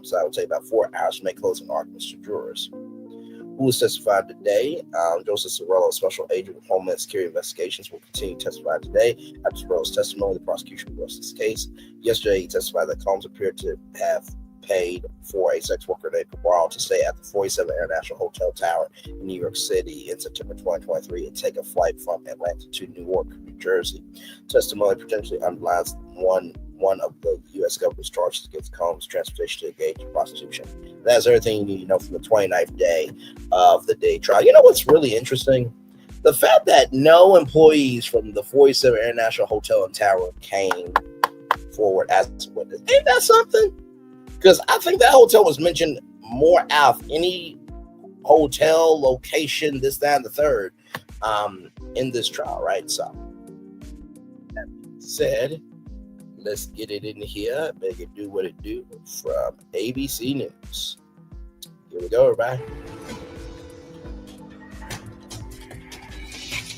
side will take about 4 hours to make closing arguments to jurors. Who was testified today? Joseph Cerciello, special agent with Homeland Security Investigations, will continue to testify today. After Cerciello's testimony, the prosecution will rest this case. Yesterday, he testified that Combs appeared to have paid for a sex worker named Cabral to stay at the 47 International Hotel Tower in New York City in September 2023 and take a flight from Atlanta to Newark, New Jersey. Testimony potentially underlines one of the U.S. government's charges against Combs' transportation to engage in prostitution. That's everything you need to know from the 29th day of the day trial. You know what's really interesting? The fact that no employees from the 47 International Hotel and Tower came forward as a witness. Ain't that something? Because I think that hotel was mentioned more out of any hotel location, this, that, and the third, in this trial, right? So, that being said, let's get it in here, make it do what it do from ABC News. Here we go, everybody.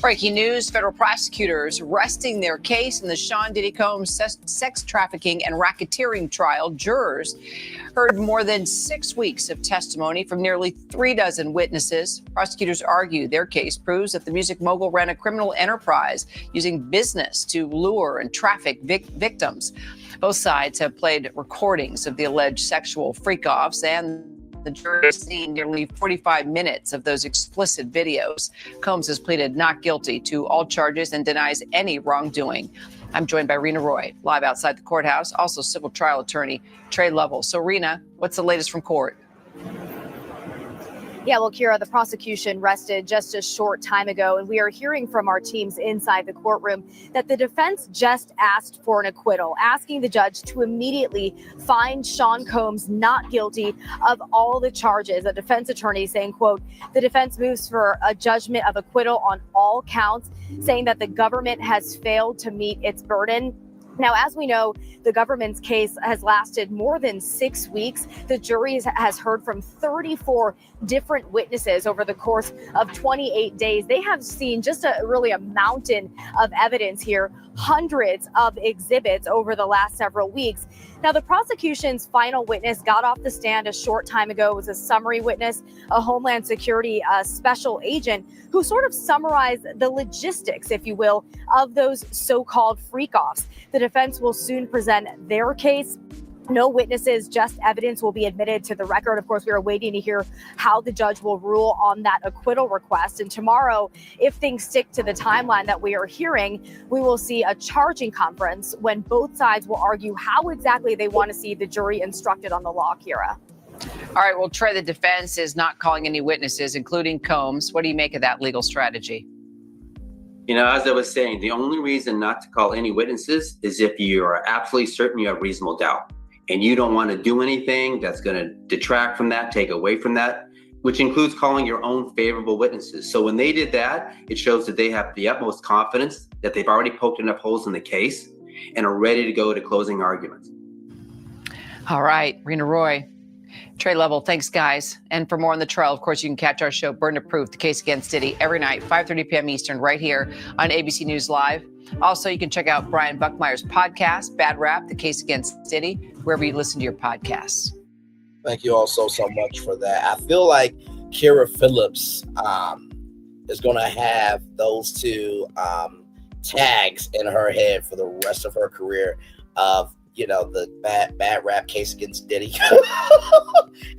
Breaking news, federal prosecutors resting their case in the Sean Diddy Combs sex trafficking and racketeering trial. Jurors heard more than 6 weeks of testimony from nearly 36 witnesses. Prosecutors argue their case proves that the music mogul ran a criminal enterprise using business to lure and traffic victims. Both sides have played recordings of the alleged sexual freak-offs, and the jury has seen nearly 45 minutes of those explicit videos. Combs has pleaded not guilty to all charges and denies any wrongdoing. I'm joined by Rena Roy, live outside the courthouse, also civil trial attorney Trey Lovell. So, Rena, what's the latest from court? Yeah, well, Kira, the prosecution rested just a short time ago, and we are hearing from our teams inside the courtroom that the defense just asked for an acquittal, asking the judge to immediately find Sean Combs not guilty of all the charges. A defense attorney saying, quote, the defense moves for a judgment of acquittal on all counts, saying that the government has failed to meet its burden. Now, as we know, the government's case has lasted more than 6 weeks. The jury has heard from 34 different witnesses over the course of 28 days. They have seen just really a mountain of evidence here, hundreds of exhibits over the last several weeks. Now, the prosecution's final witness got off the stand a short time ago. It was a summary witness, a Homeland Security special agent who sort of summarized the logistics, if you will, of those so-called freak-offs. The defense will soon present their case. No witnesses, just evidence will be admitted to the record. Of course, we are waiting to hear how the judge will rule on that acquittal request. And tomorrow, if things stick to the timeline that we are hearing, we will see a charging conference when both sides will argue how exactly they want to see the jury instructed on the law, Kira. All right, well, Trey, the defense is not calling any witnesses, including Combs. What do you make of that legal strategy? You know, as I was saying, the only reason not to call any witnesses is if you are absolutely certain you have reasonable doubt and you don't want to do anything that's going to detract from that, take away from that, which includes calling your own favorable witnesses. So when they did that, it shows that they have the utmost confidence that they've already poked enough holes in the case and are ready to go to closing arguments. All right, Rena Roy. Trey Level, thanks, guys. And for more on the trial, of course, you can catch our show, Burden of Proof, the case against Diddy, every night, 5:30 p.m. Eastern, right here on ABC News Live. Also, you can check out Brian Buckmeyer's podcast, Bad Rap, the case against Diddy, wherever you listen to your podcasts. Thank you all so much for that. I feel like Kira Phillips is going to have those two tags in her head for the rest of her career of, you know, the bad rap case against Diddy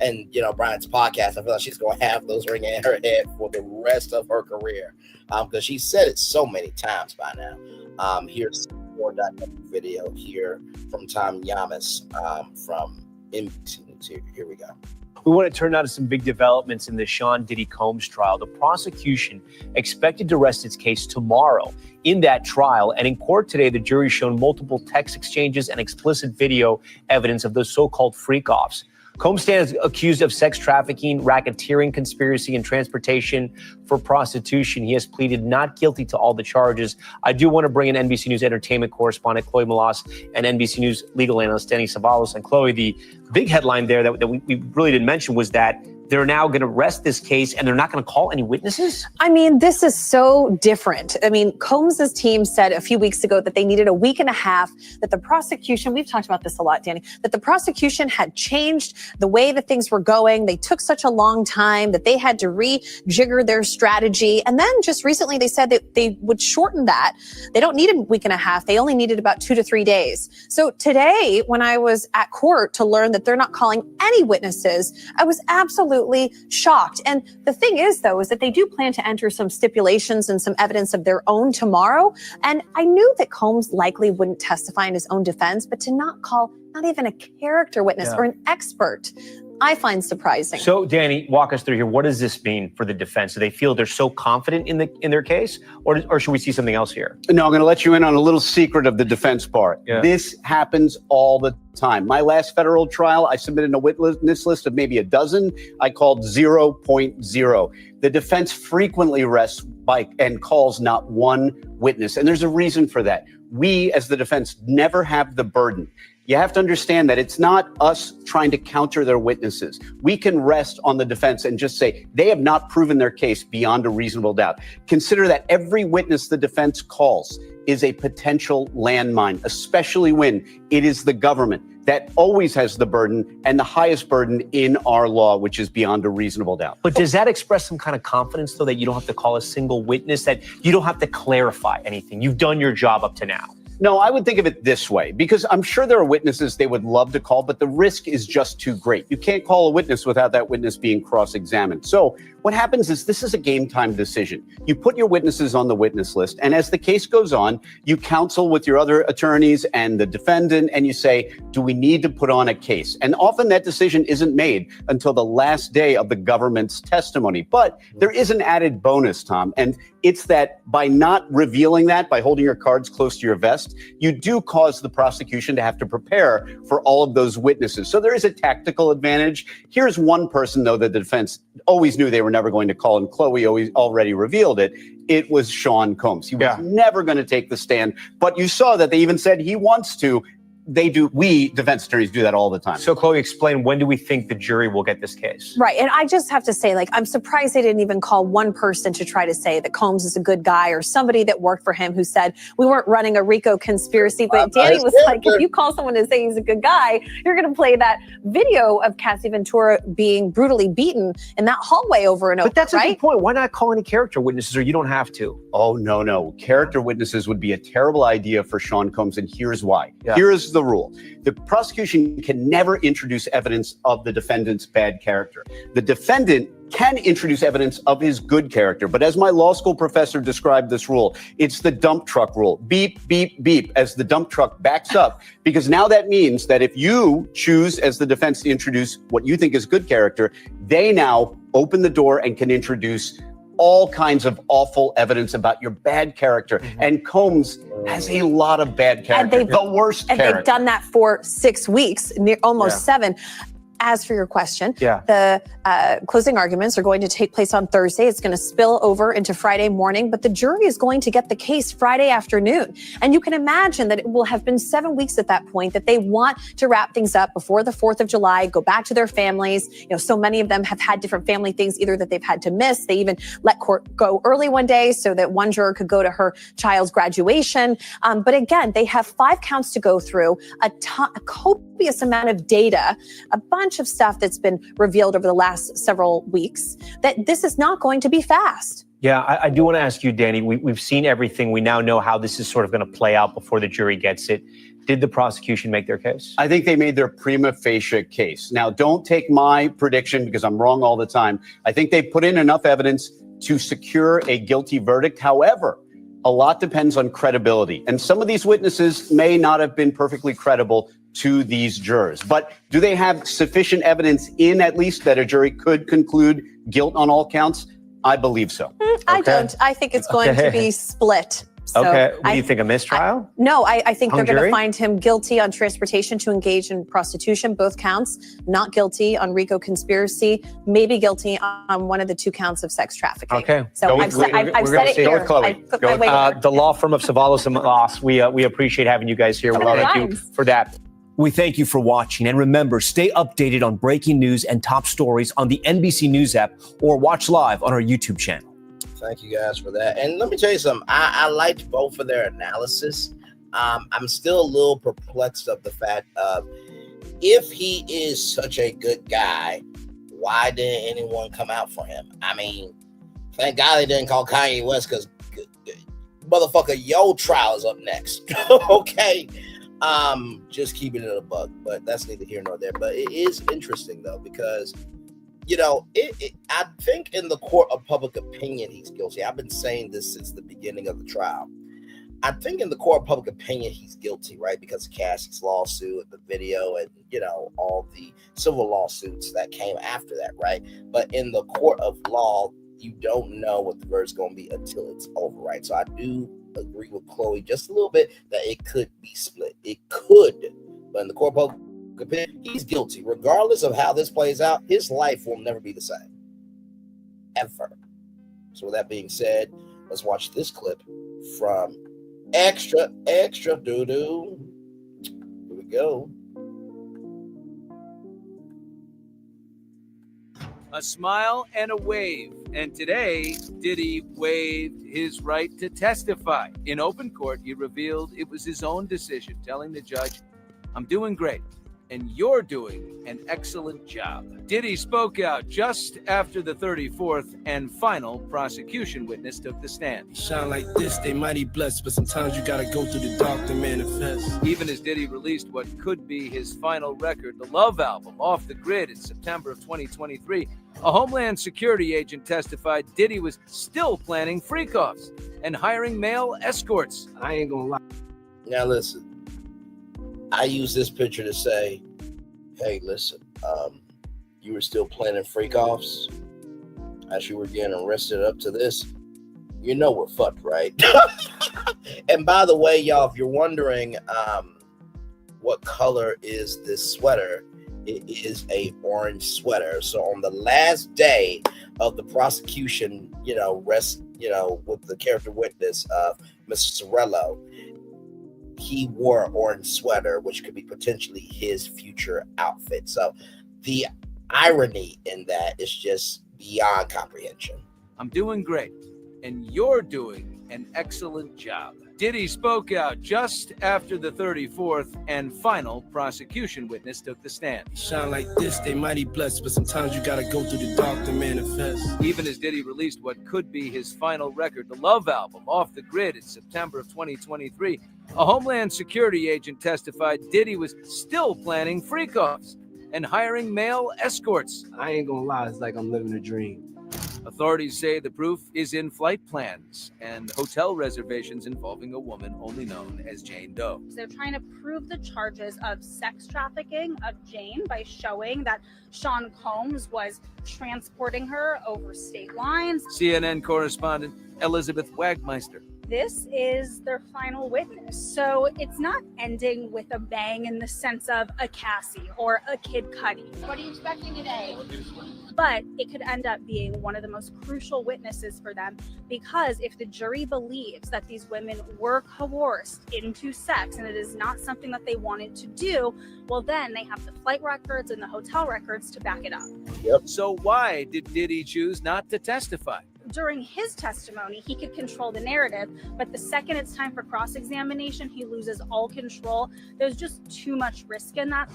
and, you know, Brian's podcast. I feel like she's going to have those ringing in her head for the rest of her career because she said it so many times by now. Here's more dynamic video here from Tom Yamas from NBC News. Here we go. We want to turn now to some big developments in the Sean Diddy Combs trial. The prosecution expected to rest its case tomorrow in that trial. And in court today, the jury shown multiple text exchanges and explicit video evidence of those so-called freak-offs. Combs stands accused of sex trafficking, racketeering, conspiracy, and transportation for prostitution. He has pleaded not guilty to all the charges. I do want to bring in NBC News entertainment correspondent Chloe Malas and NBC News legal analyst Danny Savalos. And Chloe, the big headline there that we really didn't mention was that they're now going to rest this case and they're not going to call any witnesses? I mean, this is so different. I mean, Combs' team said a few weeks ago that they needed a week and a half, that the prosecution, we've talked about this a lot, Danny, that the prosecution had changed the way that things were going. They took such a long time that they had to rejigger their strategy. And then just recently they said that they would shorten that. They don't need a week and a half. They only needed about 2 to 3 days. So today, when I was at court to learn that they're not calling any witnesses, I was absolutely shocked. And the thing is, though, is that they do plan to enter some stipulations and some evidence of their own tomorrow. And I knew that Combs likely wouldn't testify in his own defense, but to not call not even a character witness or an expert, I find surprising. So, Danny, walk us through here. What does this mean for the defense? Do they feel they're so confident in their case, or should we see something else here? No, I'm going to let you in on a little secret of the defense part. Yeah. This happens all the time. My last federal trial, I submitted a witness list of maybe a dozen. I called 0.0. The defense frequently rests by and calls not one witness, and there's a reason for that. We, as the defense, never have the burden. You have to understand that it's not us trying to counter their witnesses. We can rest on the defense and just say they have not proven their case beyond a reasonable doubt. Consider that every witness the defense calls is a potential landmine, especially when it is the government that always has the burden and the highest burden in our law, which is beyond a reasonable doubt. But does that express some kind of confidence, though, that you don't have to call a single witness, that you don't have to clarify anything? You've done your job up to now. No, I would think of it this way, because I'm sure there are witnesses they would love to call, but the risk is just too great. You can't call a witness without that witness being cross-examined. So what happens is this is a game time decision. You put your witnesses on the witness list, and as the case goes on, you counsel with your other attorneys and the defendant, and you say, do we need to put on a case? And often that decision isn't made until the last day of the government's testimony. But there is an added bonus, Tom, and it's that by not revealing that, by holding your cards close to your vest, you do cause the prosecution to have to prepare for all of those witnesses. So there is a tactical advantage. Here's one person, though, that the defense always knew they were never going to call, and Chloe already revealed it. It was Sean Combs. He was never going to take the stand, but you saw that they even said he wants to. We defense attorneys do that all the time. So, Chloe, explain, when do we think the jury will get this case? Right. And I just have to say, I'm surprised they didn't even call one person to try to say that Combs is a good guy, or somebody that worked for him who said we weren't running a RICO conspiracy. But Danny was like, if you call someone to say he's a good guy, you're going to play that video of Cassie Ventura being brutally beaten in that hallway over and over. But that's a good point. Why not call any character witnesses, or you don't have to? Oh, no. Character witnesses would be a terrible idea for Sean Combs, and here's why. Here is the rule. The prosecution can never introduce evidence of the defendant's bad character. The defendant can introduce evidence of his good character. But as my law school professor described this rule, it's the dump truck rule. Beep, beep, beep, as the dump truck backs up. Because now that means that if you choose as the defense to introduce what you think is good character, they now open the door and can introduce all kinds of awful evidence about your bad character. And Combs has a lot of bad character, the worst character. And they've done that for 6 weeks, almost 7. As for your question, the closing arguments are going to take place on Thursday. It's going to spill over into Friday morning, but the jury is going to get the case Friday afternoon. And you can imagine that it will have been 7 weeks at that point that they want to wrap things up before the 4th of July, go back to their families. You know, so many of them have had different family things, either that they've had to miss. They even let court go early one day so that one juror could go to her child's graduation. But again, they have 5 counts to go through, a copious amount of data, a bunch of stuff that's been revealed over the last several weeks, that this is not going to be fast. Yeah, I do want to ask you, Danny, we've seen everything. We now know how this is sort of going to play out before the jury gets it. Did the prosecution make their case? I think they made their prima facie case. Now, don't take my prediction because I'm wrong all the time. I think they put in enough evidence to secure a guilty verdict. However, a lot depends on credibility. And some of these witnesses may not have been perfectly credible to these jurors. But do they have sufficient evidence in at least that a jury could conclude guilt on all counts? I believe so. I don't. I think it's going to be split. So What do you think, a mistrial? No, I think they're going jury? to find him guilty on transportation to engage in prostitution, both counts, not guilty on RICO conspiracy, maybe guilty on one of the 2 counts of sex trafficking. Okay. So I've said it here. Go with Chloe. I put my weight on it. The law firm of Savalas and Moss, we appreciate having you guys here. We thank you for that. We thank you for watching. And remember, stay updated on breaking news and top stories on the NBC News app or watch live on our YouTube channel. Thank you guys for that. And let me tell you something. I liked both of their analysis. I'm still a little perplexed of the fact of if he is such a good guy, why didn't anyone come out for him? I mean, thank God they didn't call Kanye West because motherfucker, your trial is up next. Okay. Just keeping it a buck, but that's neither here nor there. But it is interesting though, because you know, I think in the court of public opinion, he's guilty. I've been saying this since the beginning of the trial. I think in the court of public opinion, he's guilty, right? Because of Cassie's lawsuit, the video, and, you know, all the civil lawsuits that came after that, right? But in the court of law, you don't know what the verdict's going to be until it's over, right? So I do agree with Chloe just a little bit that it could be split. It could, but in the court of public opinion, he's guilty. Regardless of how this plays out, his life will never be the same. Ever. So with that being said, let's watch this clip from Extra Doo-Doo. Here we go. A smile and a wave. And today, Diddy waived his right to testify. In open court, he revealed it was his own decision, telling the judge, "I'm doing great, and you're doing an excellent job." Diddy spoke out just after the 34th and final prosecution witness took the stand. Shine like this, they mighty blessed, but sometimes you gotta go through the dark to manifest. Even as Diddy released what could be his final record, the Love album, Off the Grid, in September of 2023, a Homeland Security agent testified Diddy was still planning freak-offs and hiring male escorts. I ain't gonna lie. Now listen, I use this picture to say, hey, listen, you were still planning freak-offs as you were getting arrested up to this. You know we're fucked, right? And by the way, y'all, if you're wondering what color is this sweater, it is a orange sweater. So on the last day of the prosecution, with the character witness of Mr. Cerciello, he wore an orange sweater, which could be potentially his future outfit. So the irony in that is just beyond comprehension. I'm doing great, and you're doing an excellent job. Diddy spoke out just after the 34th and final prosecution witness took the stand. Shine like this, they mighty blessed, but sometimes you gotta go through the dark to manifest. Even as Diddy released what could be his final record, the Love album, Off the Grid, in September of 2023, a Homeland Security agent testified Diddy was still planning freak-offs and hiring male escorts. I ain't gonna lie, it's like I'm living a dream. Authorities say the proof is in flight plans and hotel reservations involving a woman only known as Jane Doe. They're trying to prove the charges of sex trafficking of Jane by showing that Sean Combs was transporting her over state lines. CNN correspondent Elizabeth Wagmeister. This is their final witness. So it's not ending with a bang in the sense of a Cassie or a Kid Cudi. What are you expecting today? But it could end up being one of the most crucial witnesses for them, because if the jury believes that these women were coerced into sex and it is not something that they wanted to do, well, then they have the flight records and the hotel records to back it up. Yep. So why did Diddy choose not to testify? During his testimony, he could control the narrative, but the second it's time for cross-examination, he loses all control. There's just too much risk in that.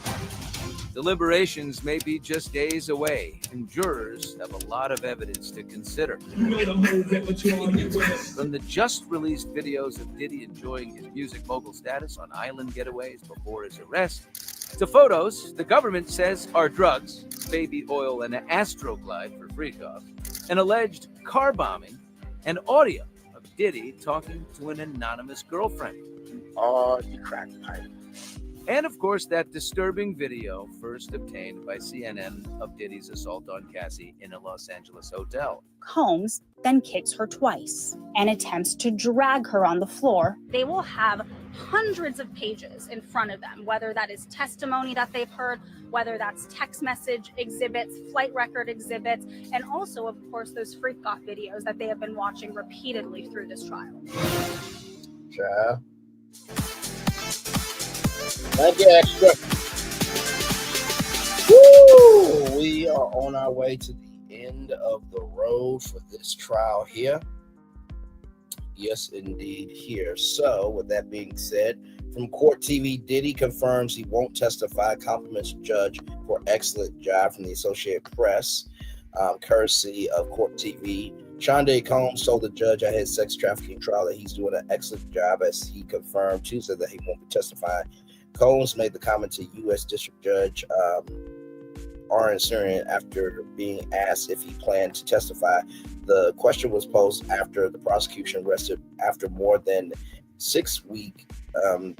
Deliberations may be just days away, and jurors have a lot of evidence to consider. From the just-released videos of Diddy enjoying his music mogul status on island getaways before his arrest, to photos the government says are drugs, baby oil, and an Astroglide for freak off, an alleged car bombing, and audio of Diddy talking to an anonymous girlfriend. Oh, you cracked pipe. And of course, that disturbing video first obtained by CNN of Diddy's assault on Cassie in a Los Angeles hotel. Combs then kicks her twice and attempts to drag her on the floor. They will have hundreds of pages in front of them, whether that is testimony that they've heard, whether that's text message exhibits, flight record exhibits, and also, of course, those freak off videos that they have been watching repeatedly through this trial. Yeah. Thank you, extra. Woo! We are on our way to the end of the road for this trial here. Yes, indeed, here. So, with that being said, from Court TV, Diddy confirms he won't testify, compliments judge for excellent job from the Associated Press, courtesy of Court TV. Sean Combs told the judge at his sex trafficking trial that he's doing an excellent job, as he confirmed Tuesday that he won't be testifying. Combs made the comment to U.S. District Judge R.N. Surian after being asked if he planned to testify. The question was posed after the prosecution rested after more than 6 week a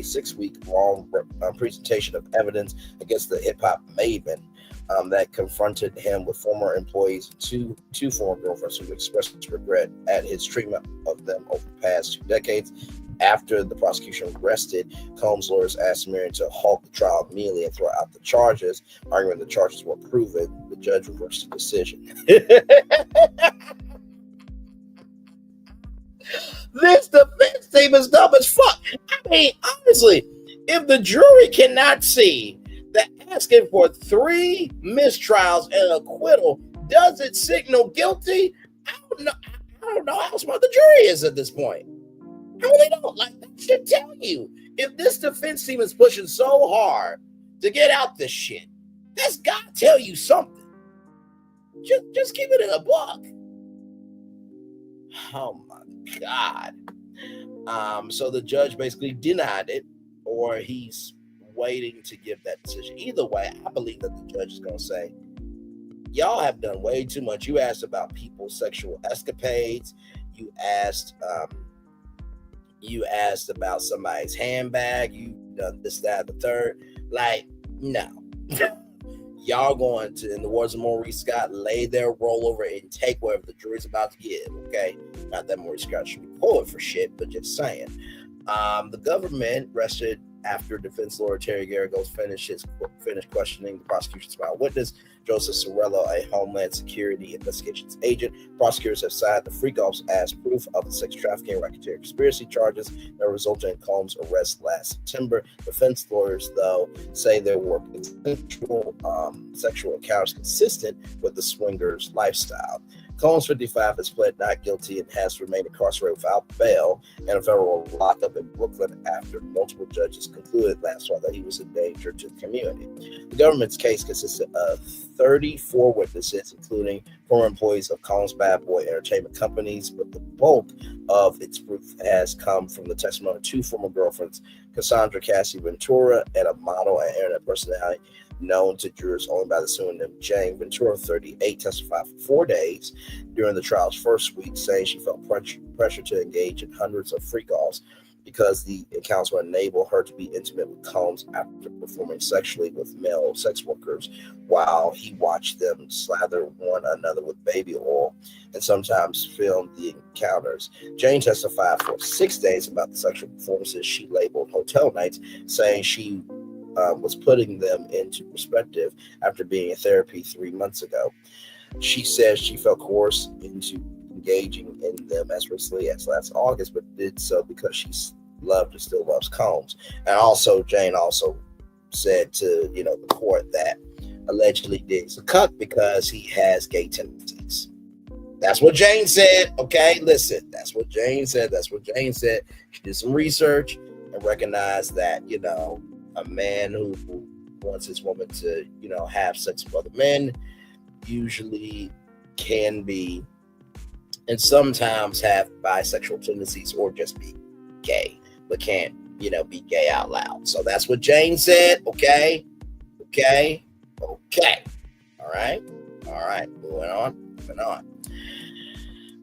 6 week long presentation of evidence against the hip hop maven that confronted him with former employees, two former girlfriends who expressed regret at his treatment of them over the past 2 decades. After the prosecution rested, Combs' lawyers asked Miriam to halt the trial immediately and throw out the charges, arguing the charges were proven. The judge reversed the decision. This defense team is dumb as fuck. I mean, honestly, if the jury cannot see that asking for 3 mistrials and acquittal doesn't signal guilty, I don't know how smart the jury is at this point. I really don't. Like, that should tell you. If this defense team is pushing so hard to get out this shit, that's got to tell you something. Just keep it in a book. Oh my God. So the judge basically denied it, or he's waiting to give that decision. Either way, I believe that the judge is going to say, y'all have done way too much. You asked about people's sexual escapades. You asked about somebody's handbag. You done this, that, the third. Like, no. Y'all going to, in the words of Maurice Scott, lay their roll over and take whatever the jury's about to give, okay? Not that Maurice Scott should be pulling for shit, but just saying. The government rested after defense lawyer Terry Garagos finished questioning the prosecution's trial witness, Joseph Cerciello, a Homeland Security investigations agent. Prosecutors have cited the freak-offs as proof of the sex trafficking and racketeering conspiracy charges that resulted in Combs' arrest last September. Defense lawyers, though, say there were potential sexual encounters consistent with the swingers' lifestyle. Combs, 55, has pled not guilty and has remained incarcerated without bail in a federal lockup in Brooklyn after multiple judges concluded last fall that he was a danger to the community. The government's case consisted of 34 witnesses, including former employees of Combs' Bad Boy Entertainment companies, but the bulk of its proof has come from the testimony of 2 former girlfriends Cassandra Cassie Ventura, and a model and internet personality known to jurors only by the pseudonym Jane. Ventura, 38, testified for 4 days during the trial's first week, saying she felt pressure to engage in hundreds of freak-offs because the accounts would enable her to be intimate with Combs after performing sexually with male sex workers while he watched them slather one another with baby oil and sometimes filmed the encounters. Jane testified for 6 days about the sexual performances she labeled hotel nights, saying she was putting them into perspective after being in therapy 3 months ago. She says she felt coerced into engaging in them as recently as last August, but did so because she loved and still loves Combs. And also, Jane also said to the court that allegedly Diggs a cuck because he has gay tendencies. That's what Jane said. Okay, listen, that's what Jane said. She did some research and recognized that a man who wants his woman to have sex with other men usually can be and sometimes have bisexual tendencies or just be gay, but can't be gay out loud. So that's what Jane said. Okay. All right. Moving on.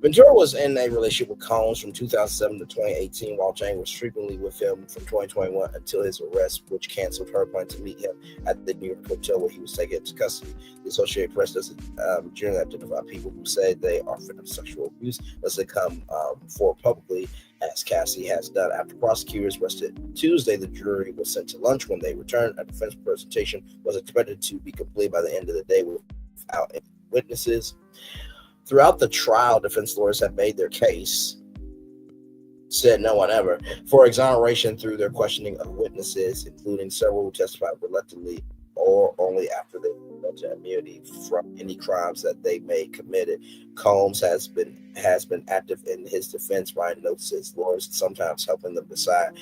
Ventura was in a relationship with Combs from 2007 to 2018, while Jane was frequently with him from 2021 until his arrest, which canceled her plan to meet him at the New York hotel where he was taken into custody. The Associated Press doesn't generally identify people who say they are victims of sexual abuse unless they come forward publicly, as Cassie has done. After prosecutors rested Tuesday, the jury was sent to lunch. When they returned, a defense presentation was expected to be complete by the end of the day without any witnesses. Throughout the trial, defense lawyers have made their case, said no one ever, for exoneration through their questioning of witnesses, including several who testified reluctantly or only after they granted immunity from any crimes that they may committed. Combs has been active in his defense, writing notes to his lawyers, sometimes helping them decide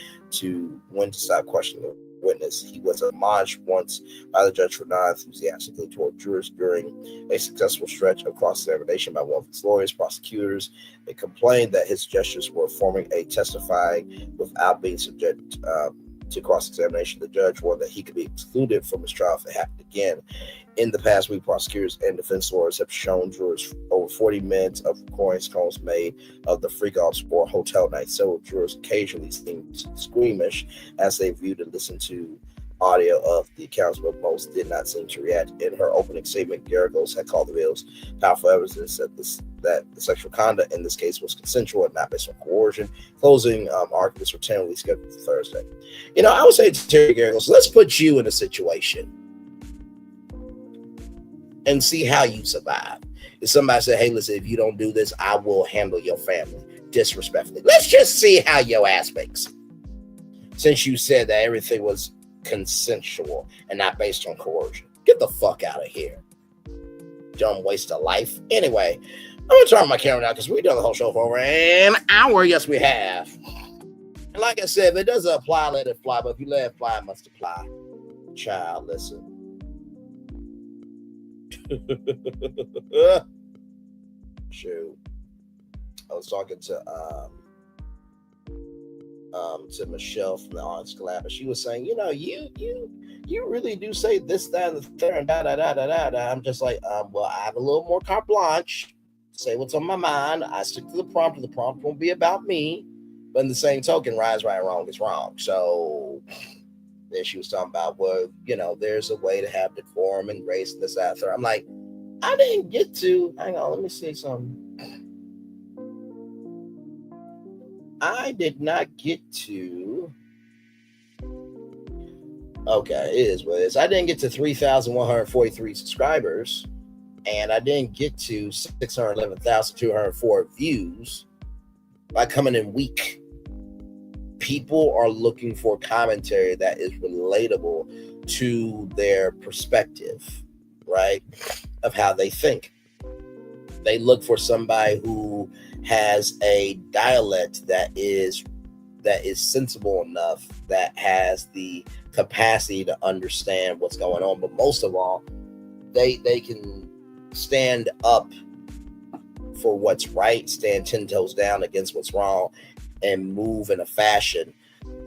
when to stop questioning the witness. He was admonished once by the judge for not enthusiastically toward jurors during a successful stretch of cross-examination by one of his lawyers. Prosecutors complained that his gestures were forming a testifying without being subject to cross-examination. The judge warned that he could be excluded from his trial if it happened again. In the past week, prosecutors and defense lawyers have shown jurors over 40 minutes of recordings Combs made of the freak-offs or hotel nights. Several jurors occasionally seemed squeamish as they viewed and listened to audio of the accounts, but most did not seem to react. In her opening statement, Garagos had called the videos powerful evidence that the sexual conduct in this case was consensual and not based on coercion. Closing arguments were tentatively scheduled for Thursday. I would say to Terry Garagos, let's put you in a situation and see how you survive. If somebody said, hey, listen, if you don't do this, I will handle your family disrespectfully. Let's just see how your ass makes. Since you said that everything was consensual and not based on coercion. Get the fuck out of here. Dumb waste of life. Anyway, I'm going to turn my camera now because we've done the whole show for over an hour. Yes, we have. And like I said, if it doesn't apply, let it fly. But if you let it fly, it must apply. Child, listen. Shoot. I was talking to Michelle from the Arts Collab, and she was saying, you really do say this, that, and the third, and da. I'm just like, well, I have a little more carte blanche. Say what's on my mind. I stick to the prompt. The prompt won't be about me. But in the same token, right, wrong is wrong. So then she was talking about, well, there's a way to have decorum and race and this, that, third. I'm like, I didn't get to, hang on, let me see something. I did not get to, okay, it is what it is. I didn't get to 3,143 subscribers, and I didn't get to 611,204 views by coming in weak. People are looking for commentary that is relatable to their perspective, right, of how they think. They look for somebody who has a dialect that is sensible enough, that has the capacity to understand what's going on. But most of all, they can stand up for what's right, stand 10 toes down against what's wrong, and move in a fashion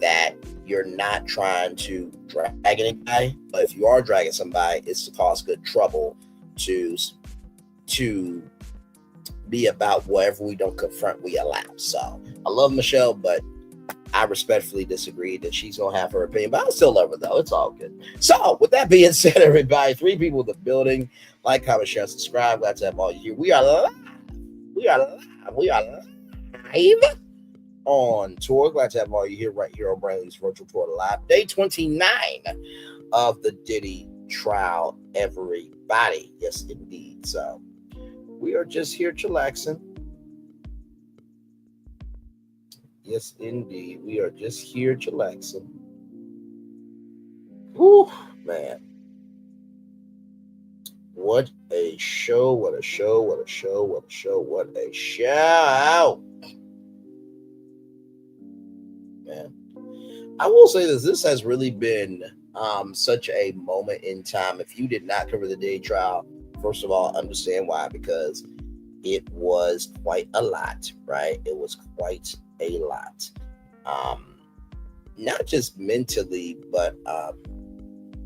that you're not trying to drag anybody, but if you are dragging somebody, it's to cause good trouble, to be about whatever we don't confront, we allow. So I love Michelle, but I respectfully disagree that she's gonna have her opinion, but I still love her though. It's all good. So with that being said, everybody, 3 people in the building. Like, comment, share, subscribe. Glad to have all you here. We are live. We are live on tour. Glad to have all you here right here on Braylon's Virtual Tour Live. Day 29 of the Diddy trial, everybody. Yes, indeed. So we are just here chillaxing. Yes, indeed. We are just here chillaxing. Whew, man. What a show, what a show, what a show, what a show, what a show. Man. I will say this has really been such a moment in time. If you did not cover the Diddy trial, first of all, understand why, because it was quite a lot, right? It was quite a lot. Not just mentally, but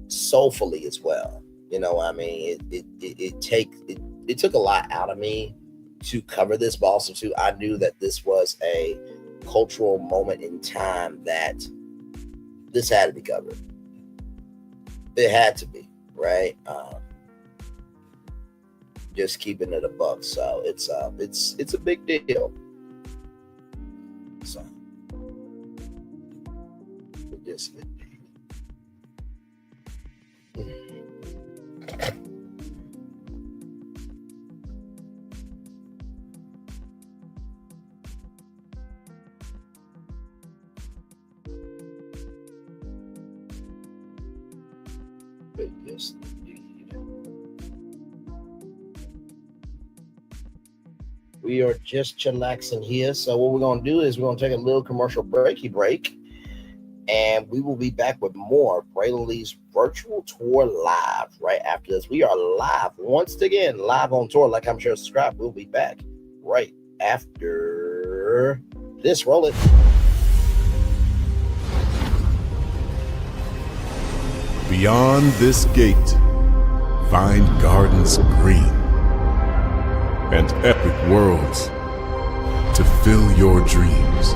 soulfully as well. You know, I mean, it took a lot out of me to cover this, but also too, I knew that this was a cultural moment in time that this had to be covered. It had to be, right? Just keeping it above. So it's a big deal. So just yes, indeed. We are just chillaxing here. So what we're going to do is we're going to take a little commercial break, and we will be back with more Braylon Lee's Virtual Tour Live right after this. We are live once again, live on tour. Like, comment, share, subscribe. We'll be back right after this. Roll it. Beyond this gate, find gardens green and epic worlds to fill your dreams.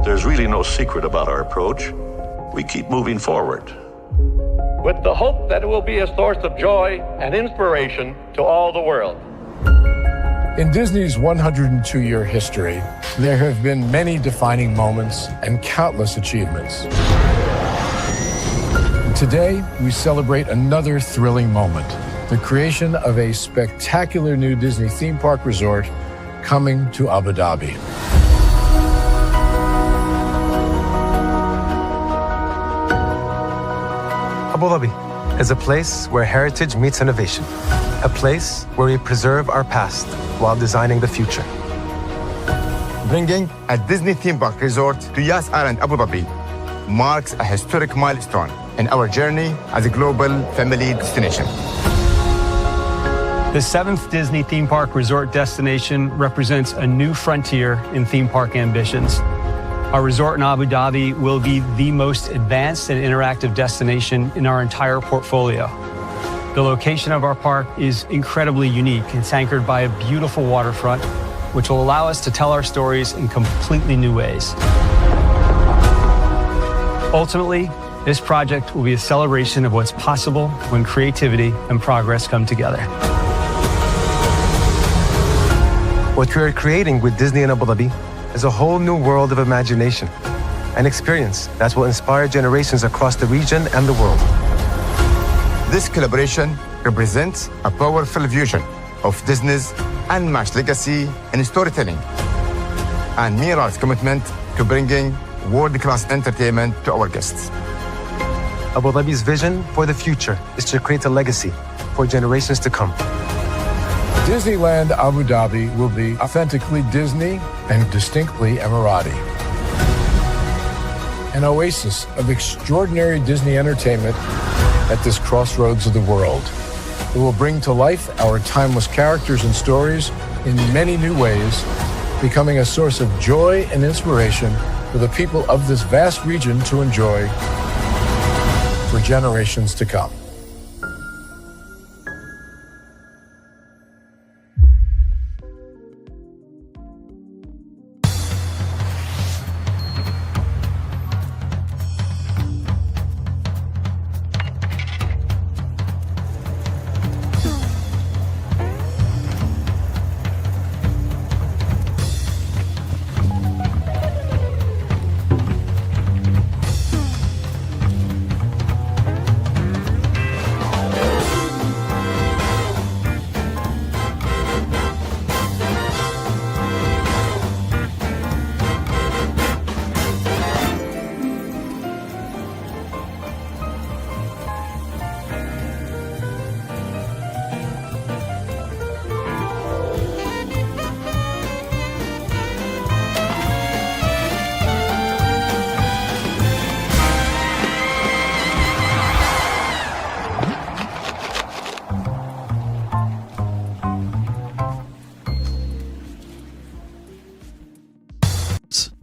There's really no secret about our approach. We keep moving forward, with the hope that it will be a source of joy and inspiration to all the world. In Disney's 102-year history, there have been many defining moments and countless achievements. Today, we celebrate another thrilling moment, the creation of a spectacular new Disney theme park resort coming to Abu Dhabi. Abu Dhabi is a place where heritage meets innovation, a place where we preserve our past while designing the future. Bringing a Disney theme park resort to Yas Island, Abu Dhabi marks a historic milestone in our journey as a global family destination. The 7th Disney theme park resort destination represents a new frontier in theme park ambitions. Our resort in Abu Dhabi will be the most advanced and interactive destination in our entire portfolio. The location of our park is incredibly unique. It's anchored by a beautiful waterfront, which will allow us to tell our stories in completely new ways. Ultimately, this project will be a celebration of what's possible when creativity and progress come together. What we are creating with Disney in Abu Dhabi is a whole new world of imagination, an experience that will inspire generations across the region and the world. This collaboration represents a powerful vision of Disney's unmatched legacy in storytelling and mirrors commitment to bringing world-class entertainment to our guests. Abu Dhabi's vision for the future is to create a legacy for generations to come. Disneyland Abu Dhabi will be authentically Disney and distinctly Emirati. An oasis of extraordinary Disney entertainment at this crossroads of the world. It will bring to life our timeless characters and stories in many new ways, becoming a source of joy and inspiration for the people of this vast region to enjoy for generations to come.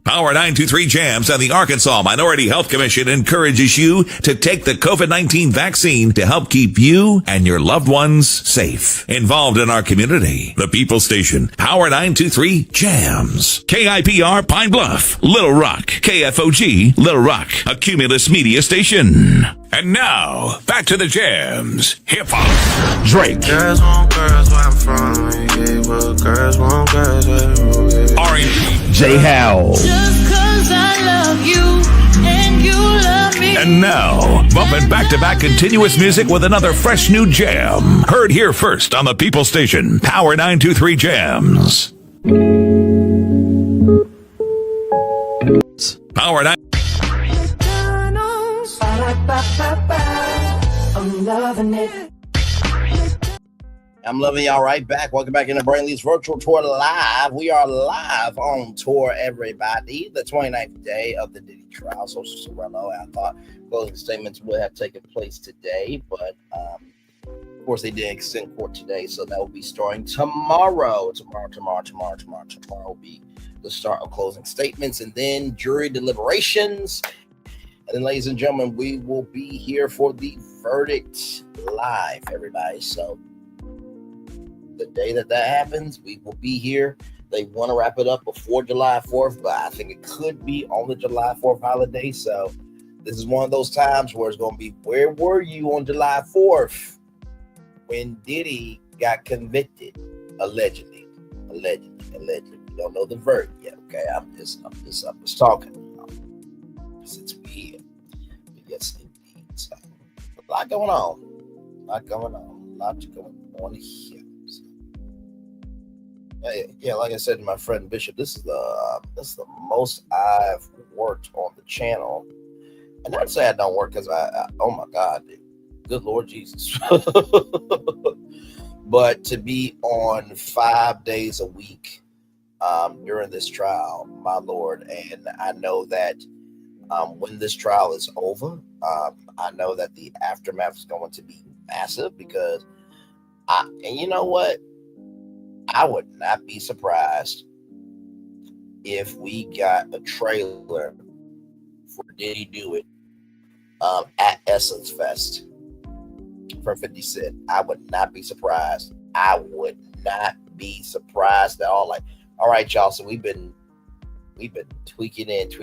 Power 923 Jams and the Arkansas Minority Health Commission encourages you to take the COVID-19 vaccine to help keep you and your loved ones safe. Involved in our community, the People Station, Power 923 Jams. KIPR Pine Bluff, Little Rock, KFOG, Little Rock, a Cumulus Media Station. And now, back to the jams. Hip-hop. Drake. Girls want girls where I'm from. Yeah, well, girls want girls where R&B. J. Howell. Just 'cause I love you and you love me. And now, bumping back-to-back continuous music with another fresh new jam. Heard here first on the People Station, Power 923 Jams. Power 9. I'm loving it. I'm loving y'all right back. Welcome back into Brainley's Virtual Tour Live. We are live on tour, everybody. The 29th day of the Diddy trial. So Cerciello, I thought closing statements would have taken place today, but of course they did extend court today, so that will be starting tomorrow. Tomorrow will be the start of closing statements, and then jury deliberations. And then, ladies and gentlemen, we will be here for the verdict live, everybody. So the day that happens, we will be here They want to wrap it up before July 4th, but I think it could be on the July 4th holiday. So this is one of those times where it's going to be, where were you on July 4th when Diddy got convicted? Allegedly. We don't know the verdict yet. Okay, I'm just talking since we're here. But yes, indeed. So, a lot going on. Lot going on here. So, yeah, like I said to my friend Bishop, this is the most I've worked on the channel. And not to say I don't work, because I oh my God, dude. Good Lord Jesus. But to be on 5 days a week during this trial, my Lord, and I know that when this trial is over, I know that the aftermath is going to be massive, because and you know what? I would not be surprised if we got a trailer for Diddy Do It at Essence Fest from 50 Cent. I would not be surprised. I would not be surprised at all. Like, all right, y'all. So we've been tweaking it.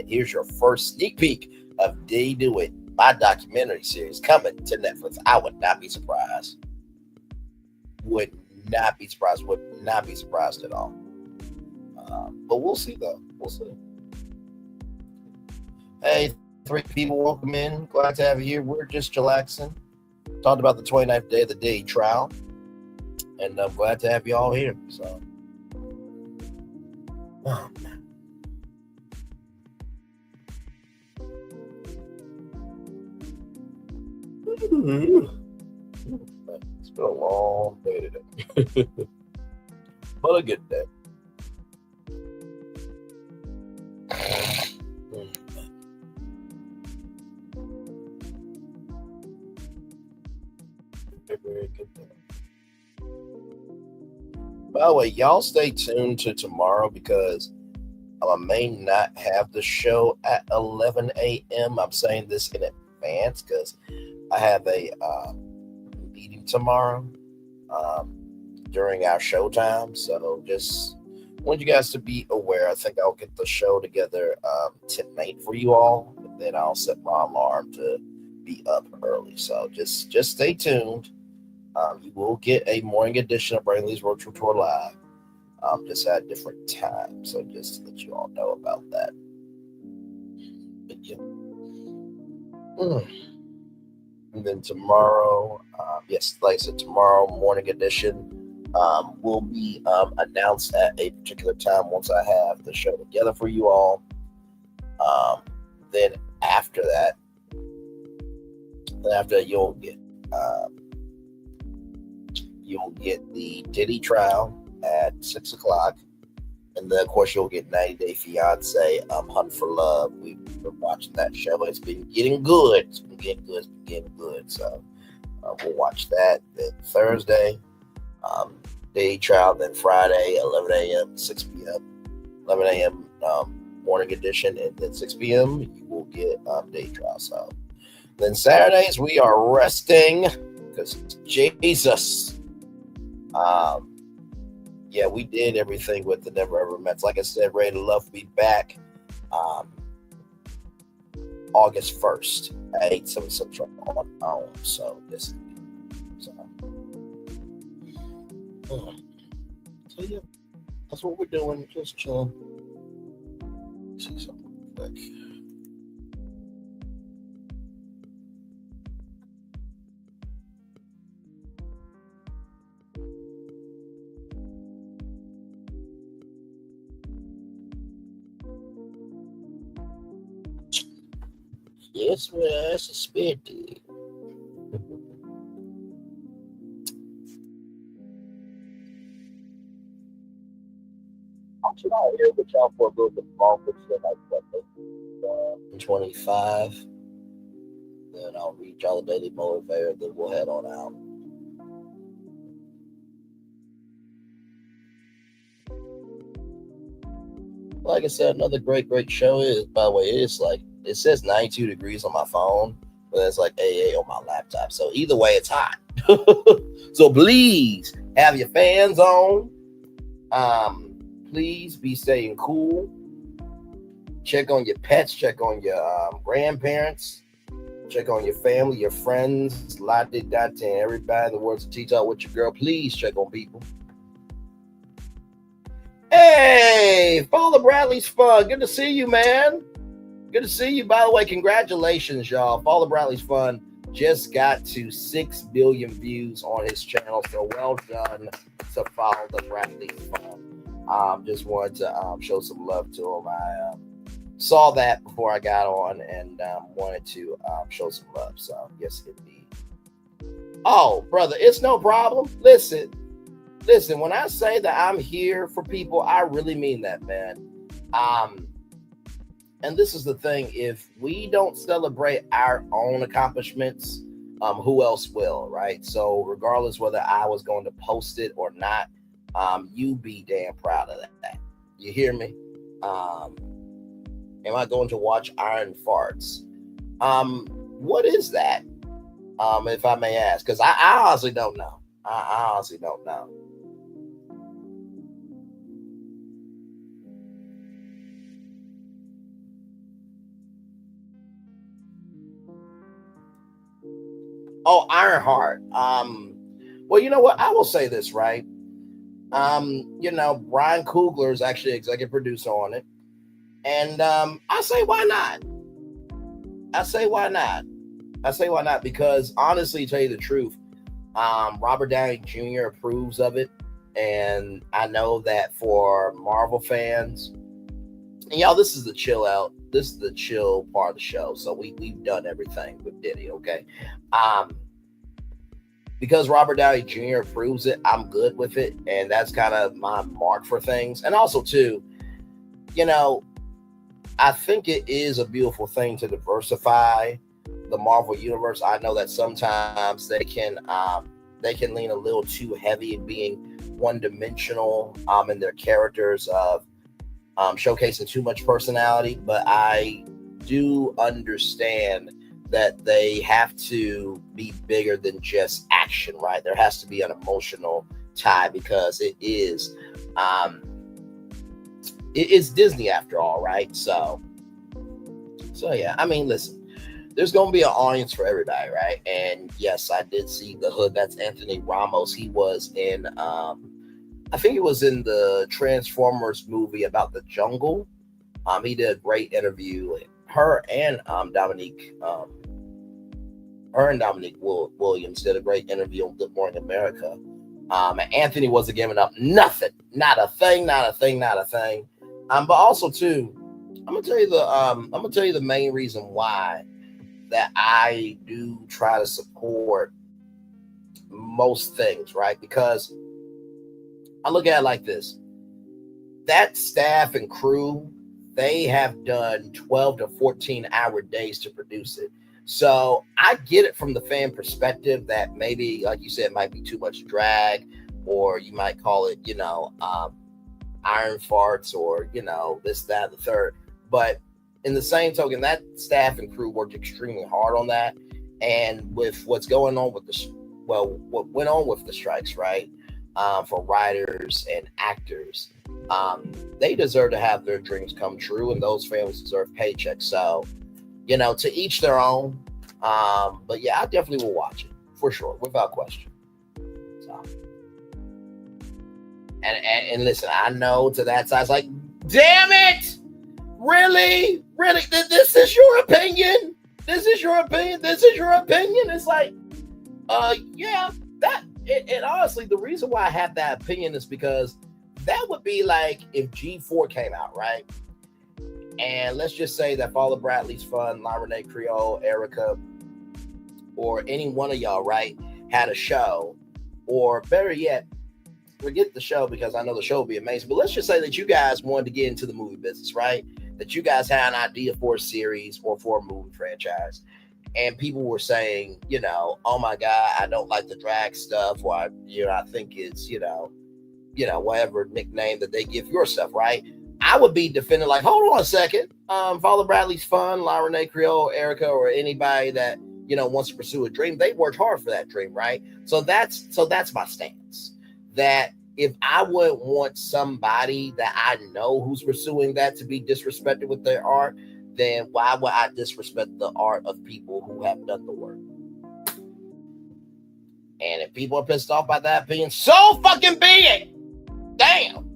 Here's your first sneak peek of Diddy Do It, my documentary series coming to Netflix. I would not be surprised. Would not be surprised at all. But we'll see, though. We'll see. Hey, 3 people, welcome in. Glad to have you here. We're just chillaxing. Talked about the 29th day of the Diddy trial. And I'm glad to have you all here. So, it's been a long day today. But a good day. Very good day. By the way, y'all stay tuned to tomorrow, because I may not have the show at 11 a.m. I'm saying this in advance because I have a meeting tomorrow during our showtime. So just want you guys to be aware. I think I'll get the show together tonight for you all, and then I'll set my alarm to be up early. So just stay tuned. You will get a morning edition of Braylon's Virtual Tour Live, just at a different time. So just to let you all know about that. But yeah. And then tomorrow, yes, like I said, tomorrow morning edition will be announced at a particular time once I have the show together for you all. Then after that, you'll get the Diddy trial at 6 o'clock. And then, of course, you'll get 90 Day Fiance, Hunt for Love. We've been watching that show. It's been getting good. So we'll watch that. Then Thursday, Diddy trial. Then Friday, 11 a.m., 6 p.m. 11 a.m. Morning edition. And then 6 p.m., you will get Diddy trial. So then Saturdays, we are resting because Jesus. Yeah, we did everything with the Never Ever Mets. Like I said, Ready to Love will be back August 1st at 8, 7 Central on our own. So, yes. So, yeah, that's what we're doing. Just chilling. See something quick. Yes, well, I suspected. I'm sure I'll hear with y'all for a little bit longer, so like what, 25. Then I'll read y'all the Daily Motivator, then we'll head on out. Like I said, another great show is, by the way, it's like, it says 92 degrees on my phone, but it's like AA on my laptop. So either way, it's hot. So please have your fans on. Please be staying cool. Check on your pets, check on your grandparents, check on your family, your friends, and everybody in the world to teach out with your girl. Please check on people. Hey, Father Bradley's Fun. Good to see you, man. Good to see you. By the way, congratulations, y'all. Father Bradley's Fun just got to 6 billion views on his channel. So well done to Father Bradley's Fun. Just wanted to show some love to him. I saw that before I got on and wanted to show some love. So yes, indeed. Oh, brother, it's no problem. Listen, when I say that I'm here for people, I really mean that, man. And this is the thing, if we don't celebrate our own accomplishments, who else will, right? So regardless whether I was going to post it or not, you be damn proud of that. You hear me? Am I going to watch Iron Farts? What is that? If I may ask, because I honestly don't know. I honestly don't know. Oh, Ironheart. Well, you know what? I will say this, right? Brian Coogler is actually executive producer on it. And I say, why not? I say, why not? Because honestly, to tell you the truth, Robert Downey Jr. approves of it. And I know that for Marvel fans, and y'all, this is the chill out. This is the chill part of the show. So we've done everything with Diddy, okay? Because Robert Downey Jr. approves it, I'm good with it. And that's kind of my mark for things. And also, too, I think it is a beautiful thing to diversify the Marvel universe. I know that sometimes they can lean a little too heavy in being one-dimensional in their characters of showcasing too much personality, but I do understand that they have to be bigger than just action, right? There has to be an emotional tie because it is Disney after all, right? So yeah, I mean, listen, there's going to be an audience for everybody, right? And yes, I did see The Hood. That's Anthony Ramos. He was in, I think he was in the Transformers movie about the jungle. He did a great interview. Her and Dominique Williams did a great interview on Good Morning America. And Anthony wasn't giving up nothing, not a thing. But also too, I'm gonna tell you the main reason why that I do try to support most things, right? Because I look at it like this: that staff and crew, they have done 12 to 14 hour days to produce it. So I get it from the fan perspective that maybe, like you said, it might be too much drag, or you might call it, iron farts, or, this, that, the third. But in the same token, that staff and crew worked extremely hard on that. And with what's going on with what went on with the strikes, right? For writers and actors, they deserve to have their dreams come true, and those families deserve paychecks. So, to each their own. But yeah, I definitely will watch it for sure, without question. So, and listen, I know to that side, it's like, damn it, really? This is your opinion? It's like, yeah, that. And honestly, the reason why I have that opinion is because that would be like if G4 came out, right? And let's just say that Father Bradley's Fun, La Renee Creole, Erica, or any one of y'all, right, had a show, or better yet, forget the show because I know the show would be amazing. But let's just say that you guys wanted to get into the movie business, right? That you guys had an idea for a series or for a movie franchise. And people were saying, oh my God, I don't like the drag stuff, or I think it's, whatever nickname that they give your stuff, right? I would be defending like, hold on a second. Father Bradley's Fun, La Renee Creole, Erica, or anybody that, wants to pursue a dream, they worked hard for that dream, right? So that's my stance. That if I would want somebody that I know who's pursuing that to be disrespected with their art, then why would I disrespect the art of people who have done the work? And if people are pissed off by that opinion, so fucking be it. Damn.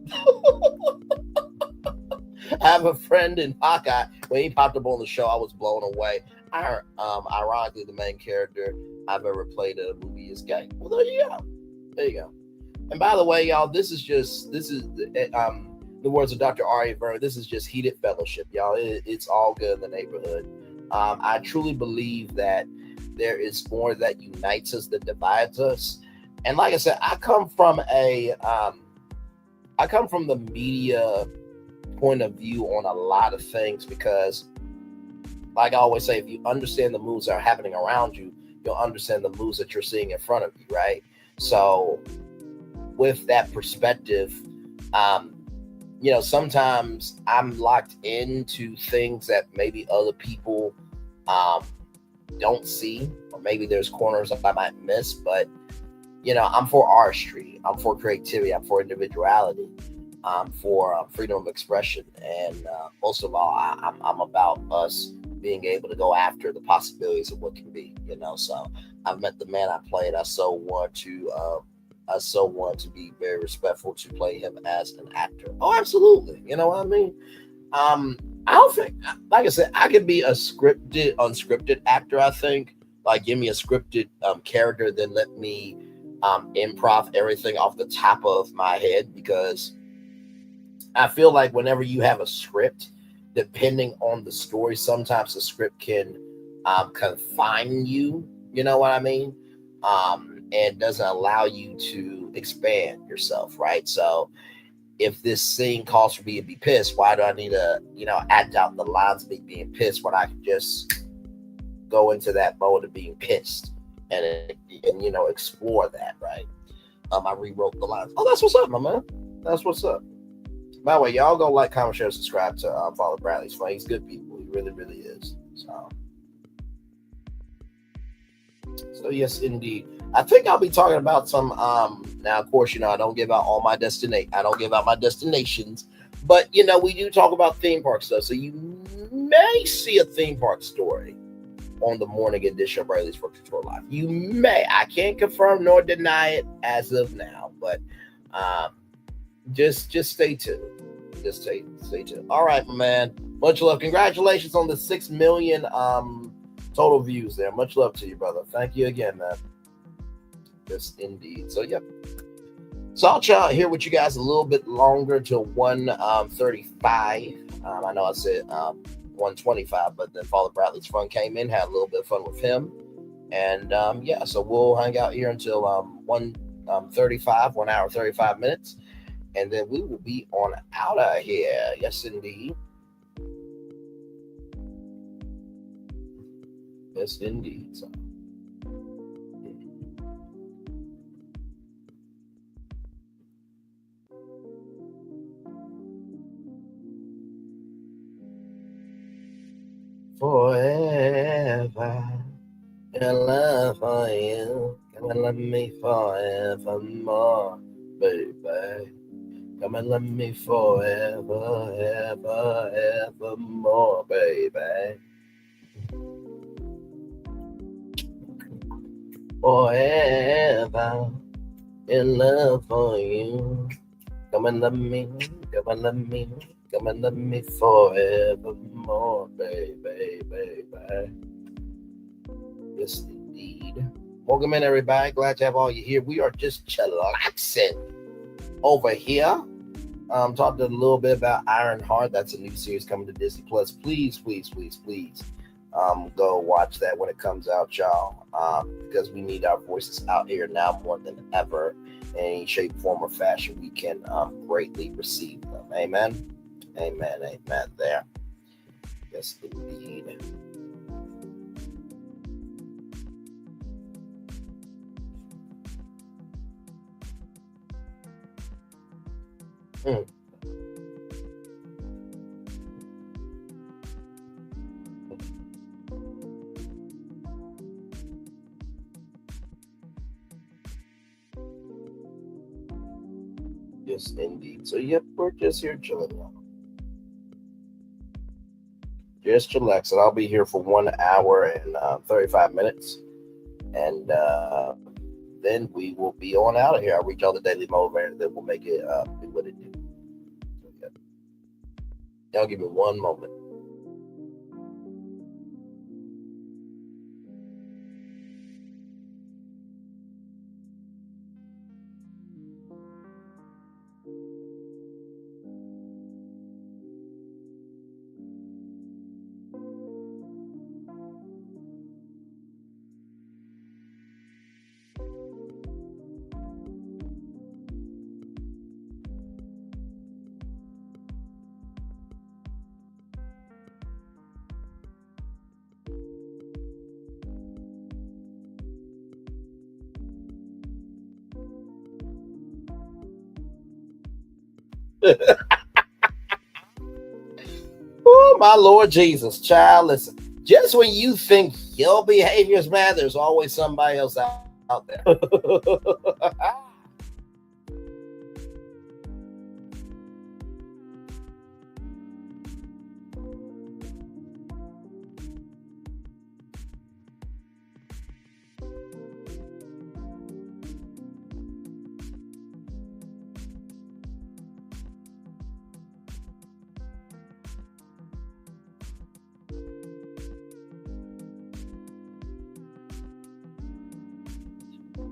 I have a friend in Hawkeye. When he popped up on the show, I was blown away. Ironically, the main character I've ever played in a movie is gay. Well, there you go. There you go. And by the way, y'all, this is the words of Dr. Ari Verne. This is just heated fellowship, y'all. It's all good in the neighborhood. I truly believe that there is more that unites us than divides us. And like I said, I come from the media point of view on a lot of things because, like I always say, if you understand the moves that are happening around you, you'll understand the moves that you're seeing in front of you, right? So with that perspective, sometimes I'm locked into things that maybe other people don't see, or maybe there's corners that I might miss, but I'm for artistry, I'm for creativity, I'm for individuality, I'm for freedom of expression, and most of all, I'm about us being able to go after the possibilities of what can be. So I've met the man I played. I so want to be very respectful to play him as an actor. Oh, absolutely. You know what I mean? I don't think, like I said, I could be a unscripted actor. I think, like, give me a scripted character, then let me improv everything off the top of my head, because I feel like whenever you have a script, depending on the story, sometimes the script can confine you. You know what I mean? And doesn't allow you to expand yourself, right? So if this scene calls for me to be pissed, why do I need to, act out the lines of me being pissed when I can just go into that mode of being pissed and explore that, right? I rewrote the lines. Oh, that's what's up, my man. That's what's up. By the way, y'all go like, comment, share, subscribe to Father Bradley's fun. He's good people. He really, really is. So yes, indeed. I think I'll be talking about some. Now, of course, I don't give out all my I don't give out my destinations, but we do talk about theme park stuff. So you may see a theme park story on the morning edition of Bradley's Virtual Tour Live. You may. I can't confirm nor deny it as of now, but just stay tuned. Just stay tuned. All right, my man. Much love. Congratulations on the 6 million total views there. Much love to you, brother. Thank you again, man. Yes, indeed. So, yep. So I'll try here with you guys a little bit longer till 1:35. I know I said 1:25, but then Father Bradley's Fun came in, had a little bit of fun with him. And so we'll hang out here until 1:35, 1 hour, 35 minutes. And then we will be on out of here. Yes, indeed. Yes, indeed. So. Forever in love for you. Come and love me forevermore, baby. Come and love me forever, ever, evermore, baby. Forever in love for you. Come and love me, come and love me, come and love me forevermore, baby, baby. Yes, indeed. Welcome in, everybody. Glad to have all you here. We are just chillaxing over here. Talked a little bit about Ironheart. That's a new series coming to Disney Plus. Please, please, please, please, go watch that when it comes out, y'all. Because we need our voices out here now more than ever. In any shape, form, or fashion, we can greatly receive them. Amen. Amen. Amen. There. Yes, indeed. Yes, indeed. So, yep, we're just here chilling now. Just chillaxing. I'll be here for 1 hour and 35 minutes. And then we will be on out of here. I'll reach all the daily motivators, then we'll make it do what it do. So, yeah. Y'all give me one moment. Oh, my Lord Jesus, child, listen. Just when you think your behavior is bad, there's always somebody else out there.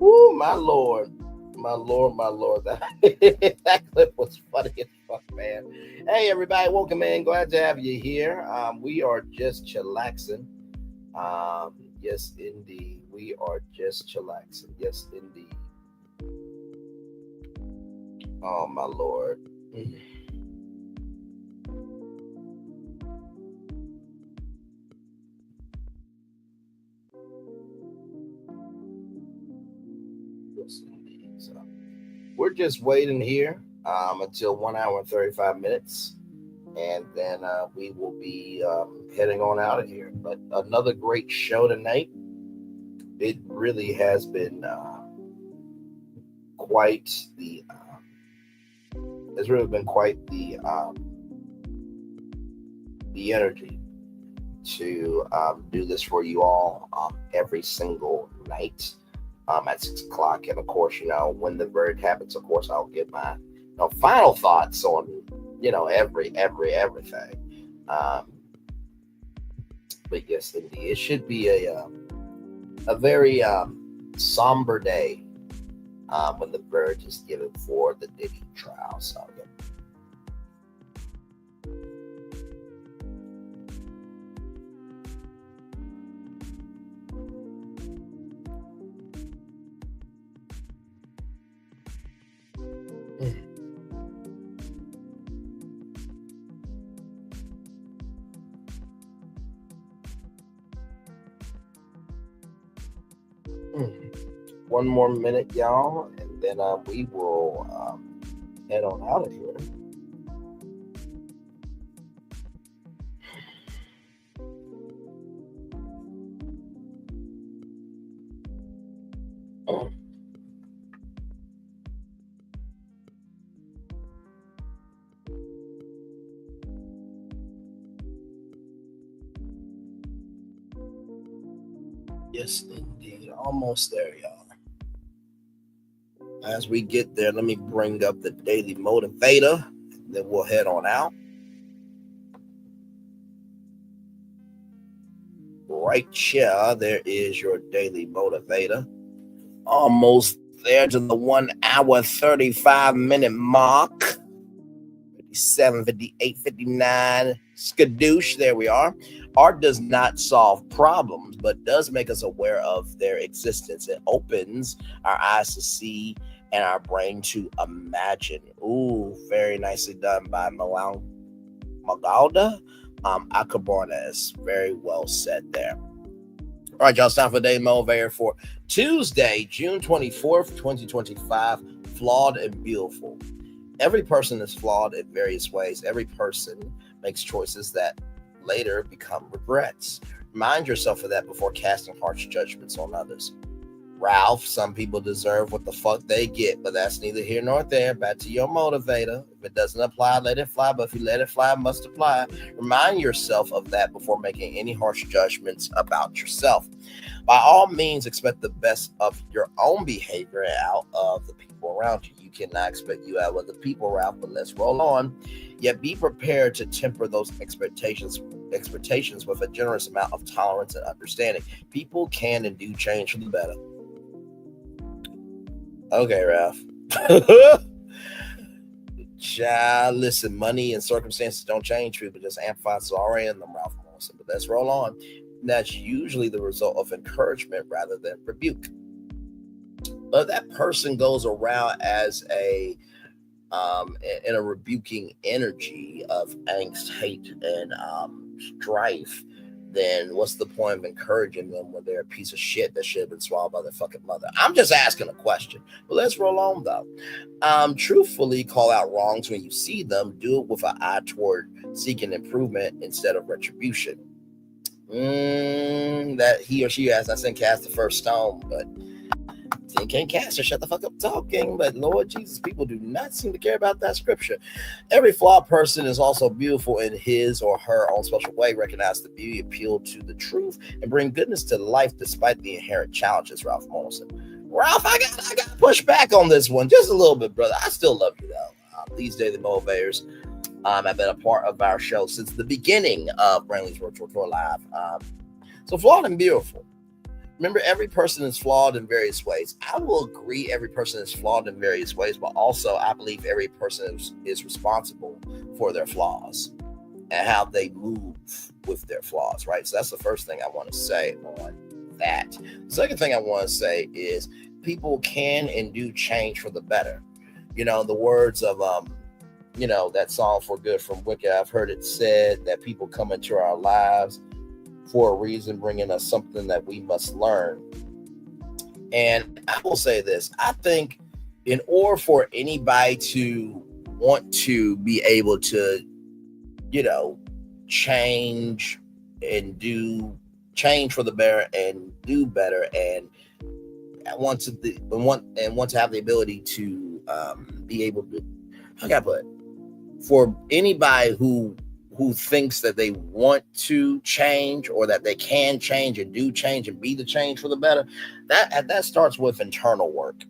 Ooh, my Lord. My Lord, my Lord. That clip was funny as fuck, man. Hey, everybody. Welcome in. Glad to have you here. We are just chillaxing. Yes, indeed. We are just chillaxing. Yes, indeed. Oh, my Lord. Yes, indeed. So we're just waiting here until 1 hour and 35 minutes. And then we will be heading on out of here. But another great show tonight. It really has been quite the. It's really been quite the energy to do this for you all every single night at 6 o'clock. And of course, when the verdict happens, of course, I'll give my final thoughts on everything. But yes, indeed, it should be a very somber day when the verdict is given for the Diddy trial. So, yeah. One more minute, y'all, and then we will head on out of here. Yes, indeed. Almost there, y'all. As we get there, let me bring up the Daily Motivator, then we'll head on out. Right here, there is your Daily Motivator. Almost there to the 1 hour, 35 minute mark. 57, 58, 59. Skadoosh, there we are. Art does not solve problems, but does make us aware of their existence. It opens our eyes to see and our brain to imagine. Ooh, very nicely done by Magalda Acabornes. Very well said there. All right, y'all, it's time for Daily Motivator for Tuesday, June 24th, 2025. Flawed and beautiful. Every person is flawed in various ways. Every person makes choices that later become regrets. Remind yourself of that before casting harsh judgments on others. Ralph, some people deserve what the fuck they get, but that's neither here nor there. Back to your motivator. If it doesn't apply, let it fly. But if you let it fly, it must apply. Remind yourself of that before making any harsh judgments about yourself. By all means, expect the best of your own behavior out of the people around you. You cannot expect you out of the people, Ralph, but let's roll on. Yet be prepared to temper those expectations with a generous amount of tolerance and understanding. People can and do change for the better. Okay, Ralph. Child, listen, money and circumstances don't change people, just amplify sorry in them, Ralph Morrison. But let's roll on. And that's usually the result of encouragement rather than rebuke. But that person goes around as in a rebuking energy of angst, hate, and strife, then what's the point of encouraging them when they're a piece of shit that should have been swallowed by their fucking mother? I'm just asking a question. But let's roll on, though. Truthfully, call out wrongs when you see them. Do it with an eye toward seeking improvement instead of retribution. That he or she has not seen cast the first stone, but can't cast her. Shut the fuck up talking. But Lord Jesus, people do not seem to care about that scripture. Every flawed person is also beautiful in his or her own special way. Recognize the beauty, appeal to the truth, and bring goodness to life despite the inherent challenges. Ralph Morrison. Ralph, I got to push back on this one just a little bit, brother. I still love you though. These daily motivators have been a part of our show since the beginning of Brainley's Virtual Tour Live. So flawed and beautiful. Remember, every person is flawed in various ways. I will agree every person is flawed in various ways, but also I believe every person is responsible for their flaws and how they move with their flaws, right? So that's the first thing I want to say on that. The second thing I want to say is people can and do change for the better. You know, the words of, that song For Good from Wicked, I've heard it said that people come into our lives for a reason, bringing us something that we must learn. And I will say this, I think in order for anybody to want to be able to, change for the better and do better and want to have the ability to be able to, for anybody who thinks that they want to change or that they can change and do change and be the change for the better, that starts with internal work.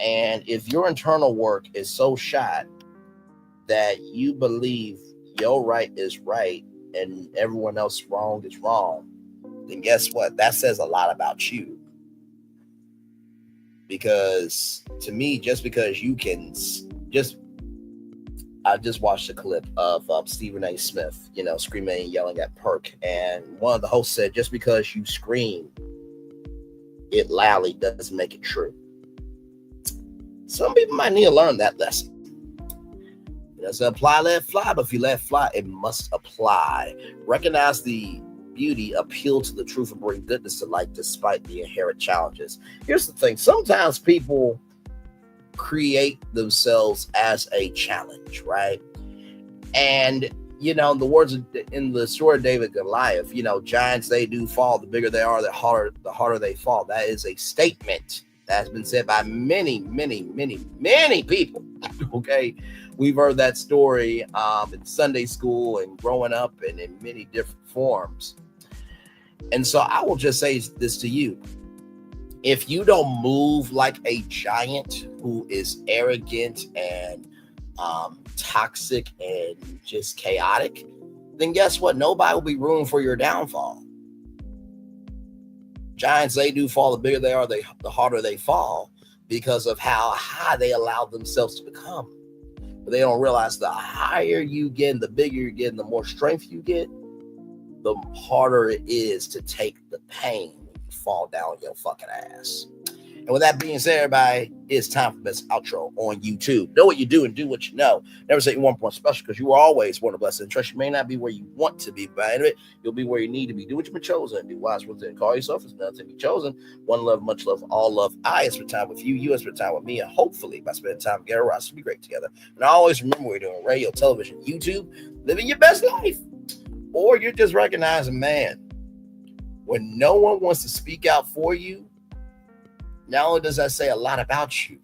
And if your internal work is so shot that you believe your right is right and everyone else wrong is wrong, then guess what? That says a lot about you. Because to me, just because you can I just watched a clip of Stephen A. Smith, screaming and yelling at Perk. And one of the hosts said, just because you scream it loudly doesn't make it true. Some people might need to learn that lesson. It doesn't apply, let it fly. But if you let it fly, it must apply. Recognize the beauty, appeal to the truth, and bring goodness to light despite the inherent challenges. Here's the thing. Sometimes people create themselves as a challenge, right? And the words in the story of David and Goliath, giants, they do fall. The bigger they are, the harder they fall. That is a statement that has been said by many, many, many, many people. Okay, we've heard that story in Sunday school and growing up and in many different forms. And so I will just say this to you. If you don't move like a giant who is arrogant and toxic and just chaotic, then guess what? Nobody will be rooting for your downfall. Giants, they do fall. The bigger they are, the harder they fall because of how high they allow themselves to become. But they don't realize the higher you get, the bigger you get, and the more strength you get, the harder it is to take the pain fall down your fucking ass. And with that being said, everybody, it's time for the best outro on YouTube. Know what you do and do what you know. Never say you want more special, because you are always one of blessed and trust. You may not be where you want to be, but anyway, you'll be where you need to be. Do what you've been chosen. Do wise with it. Call yourself. It's nothing to be chosen. One love, much love, all love. I spend time with you. You spend time with me. And hopefully, by spending time together, we'll be great together. And I always remember we're doing radio, television, YouTube, living your best life. Or you're just recognizing, man, when no one wants to speak out for you, not only does that say a lot about you,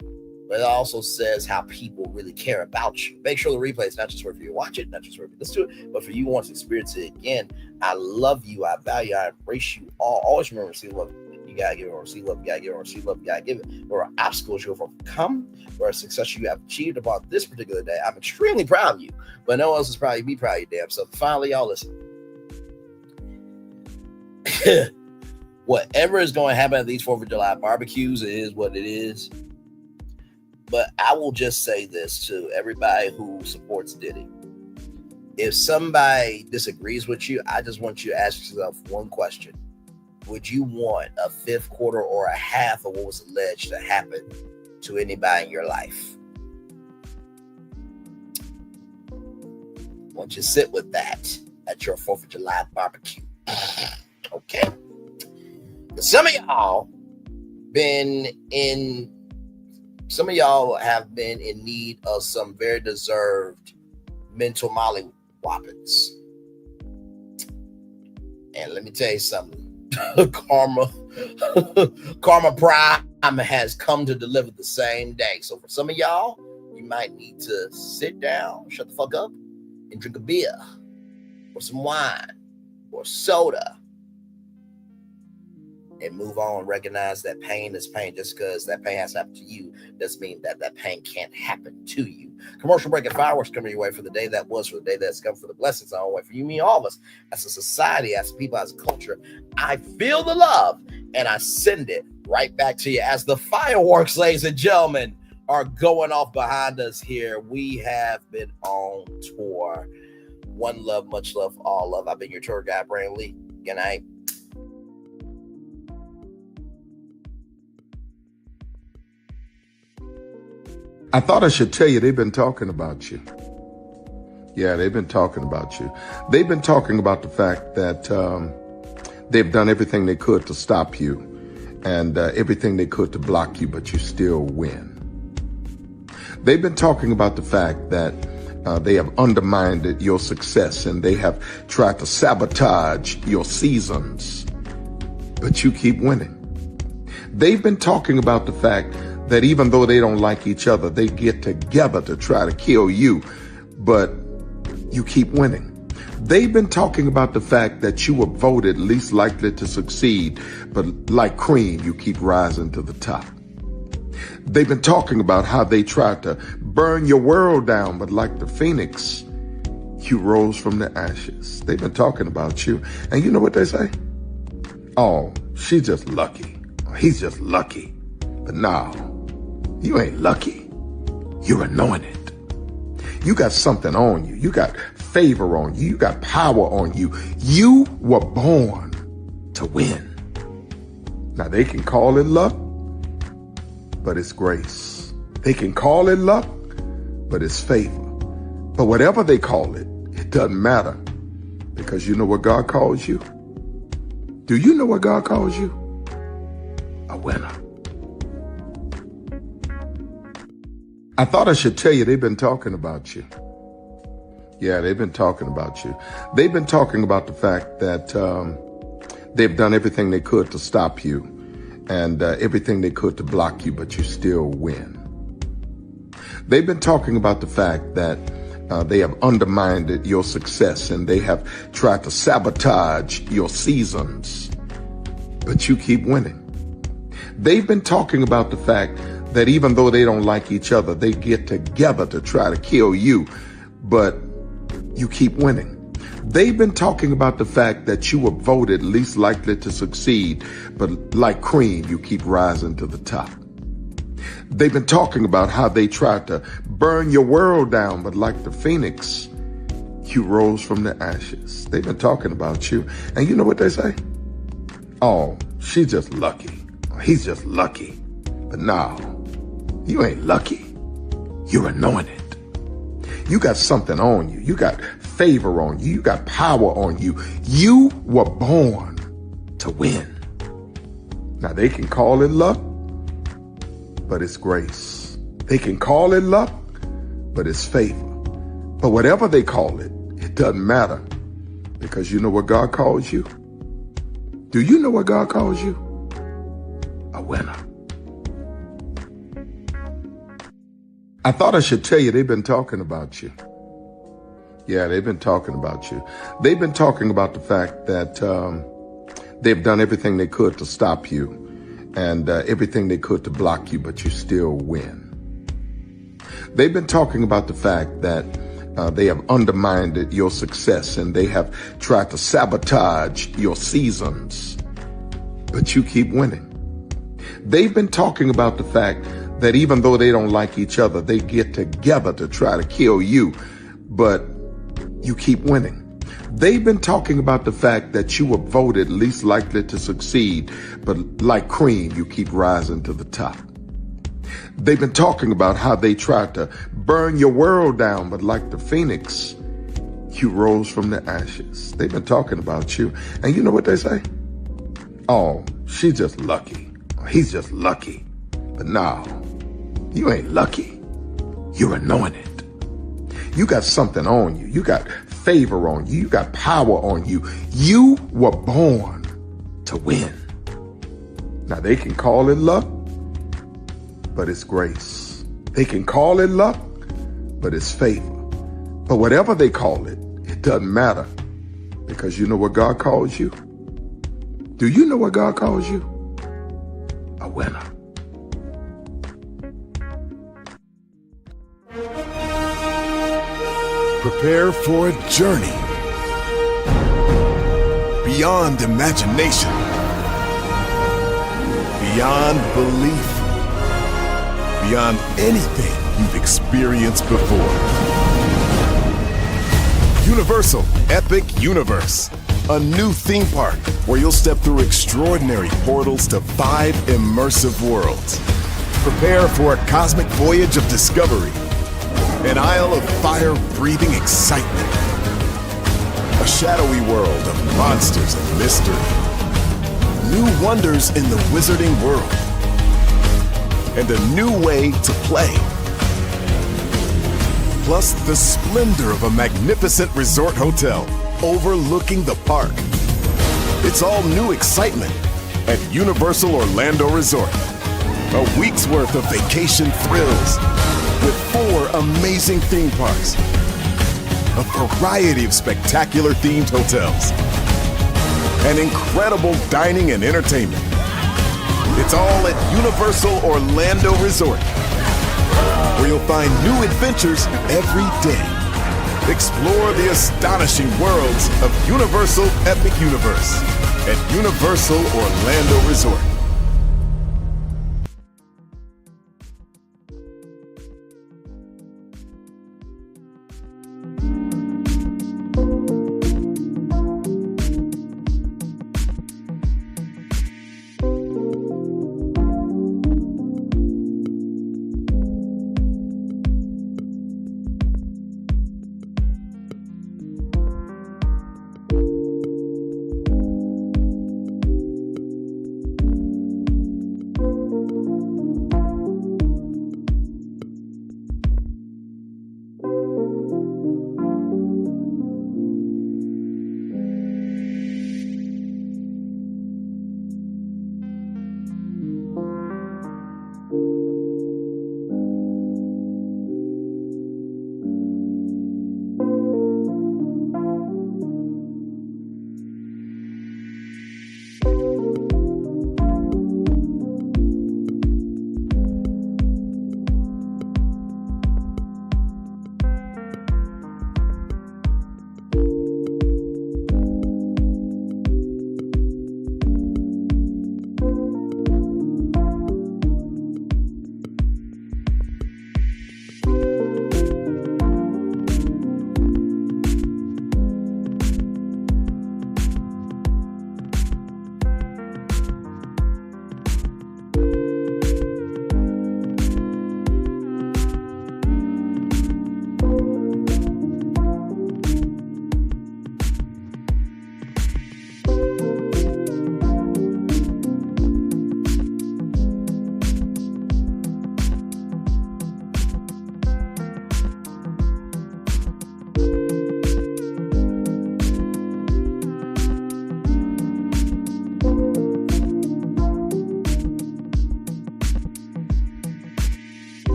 but it also says how people really care about you. Make sure the replay is not just for you to watch it, not just for you to listen to it, but for you who wants to experience it again. I love you. I value you. I embrace you all. Always remember, see love. You gotta give it, or see love. You gotta give it, or see love. You gotta give it. There are obstacles you have overcome, or a success you have achieved about this particular day. I'm extremely proud of you, but no one else is proud of you. Be proud of your damn self. Finally, y'all listen. Whatever is going to happen at these 4th of July barbecues, it is what it is. But I will just say this to everybody who supports Diddy. If somebody disagrees with you, I just want you to ask yourself one question. Would you want a 5th quarter or a half of what was alleged to happen to anybody in your life? I want you to sit with that at your 4th of July barbecue. Okay? Some of y'all have been in need of some very deserved mental molly whoppings. And let me tell you something. Karma Prime has come to deliver the same day. So for some of y'all, you might need to sit down, shut the fuck up, and drink a beer or some wine or soda and move on. Recognize that pain is pain. Just because that pain has happened to you doesn't mean that that pain can't happen to you. Commercial break and fireworks coming your way for the day that was, for the day that's come, for the blessings on the way for you, me, all of us, as a society, as people, as a culture. I feel the love and I send it right back to you as the fireworks, ladies and gentlemen, are going off behind us here. We have been on tour. One love, much love, all love. I've been your tour guide, Brandon Lee. Good night. I thought I should tell you, they've been talking about you. Yeah, they've been talking about you. They've been talking about the fact that they've done everything they could to stop you and everything they could to block you, but you still win. They've been talking about the fact that they have undermined your success and they have tried to sabotage your seasons, but you keep winning. They've been talking about the fact that even though they don't like each other, they get together to try to kill you, but you keep winning. They've been talking about the fact that you were voted least likely to succeed, but like cream, you keep rising to the top. They've been talking about how they tried to burn your world down, but like the phoenix, you rose from the ashes. They've been talking about you. And you know what they say? Oh, she's just lucky. He's just lucky. But no, you ain't lucky. You're anointed. You got something on you. You got favor on you. You got power on you. You were born to win. Now they can call it luck, but it's grace. They can call it luck, but it's favor. But whatever they call it, it doesn't matter, because you know what God calls you? Do you know what God calls you? A winner. I thought I should tell you, they've been talking about you. Yeah, they've been talking about you. They've been talking about the fact that they've done everything they could to stop you and everything they could to block you, but you still win. They've been talking about the fact that they have undermined your success and they have tried to sabotage your seasons, but you keep winning. They've been talking about the fact that even though they don't like each other, they get together to try to kill you, but you keep winning. They've been talking about the fact that you were voted least likely to succeed, but like cream, you keep rising to the top. They've been talking about how they tried to burn your world down, but like the phoenix, you rose from the ashes. They've been talking about you. And you know what they say? Oh, she's just lucky. He's just lucky. But no, you ain't lucky. You're anointed. You got something on you. You got favor on you. You got power on you. You were born to win. Now they can call it luck, but it's grace. They can call it luck, but it's favor. But whatever they call it, it doesn't matter, because you know what God calls you? Do you know what God calls you? A winner. I thought I should tell you they've been talking about you. Yeah, they've been talking about you. They've been talking about the fact that they've done everything they could to stop you and everything they could to block you, but you still win. They've been talking about the fact that they have undermined your success and they have tried to sabotage your seasons, but you keep winning. They've been talking about the fact that even though they don't like each other, they get together to try to kill you, but you keep winning. They've been talking about the fact that you were voted least likely to succeed, but like cream, you keep rising to the top. They've been talking about how they tried to burn your world down, but like the phoenix, you rose from the ashes. They've been talking about you. And you know what they say? Oh, she's just lucky. He's just lucky. But no, you ain't lucky. You're anointed. You got something on you. You got favor on you. You got power on you. You were born to win. Now they can call it luck, but it's grace. They can call it luck, but it's favor. But whatever they call it, it doesn't matter, because you know what God calls you? Do you know what God calls you? A winner. Prepare for a journey beyond imagination, beyond belief, beyond anything you've experienced before. Universal Epic Universe, a new theme park where you'll step through extraordinary portals to 5 immersive worlds. Prepare for a cosmic voyage of discovery, an isle of fire-breathing excitement, a shadowy world of monsters and mystery, new wonders in the wizarding world, and a new way to play. Plus the splendor of a magnificent resort hotel overlooking the park. It's all new excitement at Universal Orlando Resort. A week's worth of vacation thrills with 4 amazing theme parks, a variety of spectacular themed hotels, and incredible dining and entertainment. It's all at Universal Orlando Resort, where you'll find new adventures every day. Explore the astonishing worlds of Universal Epic Universe at Universal Orlando Resort.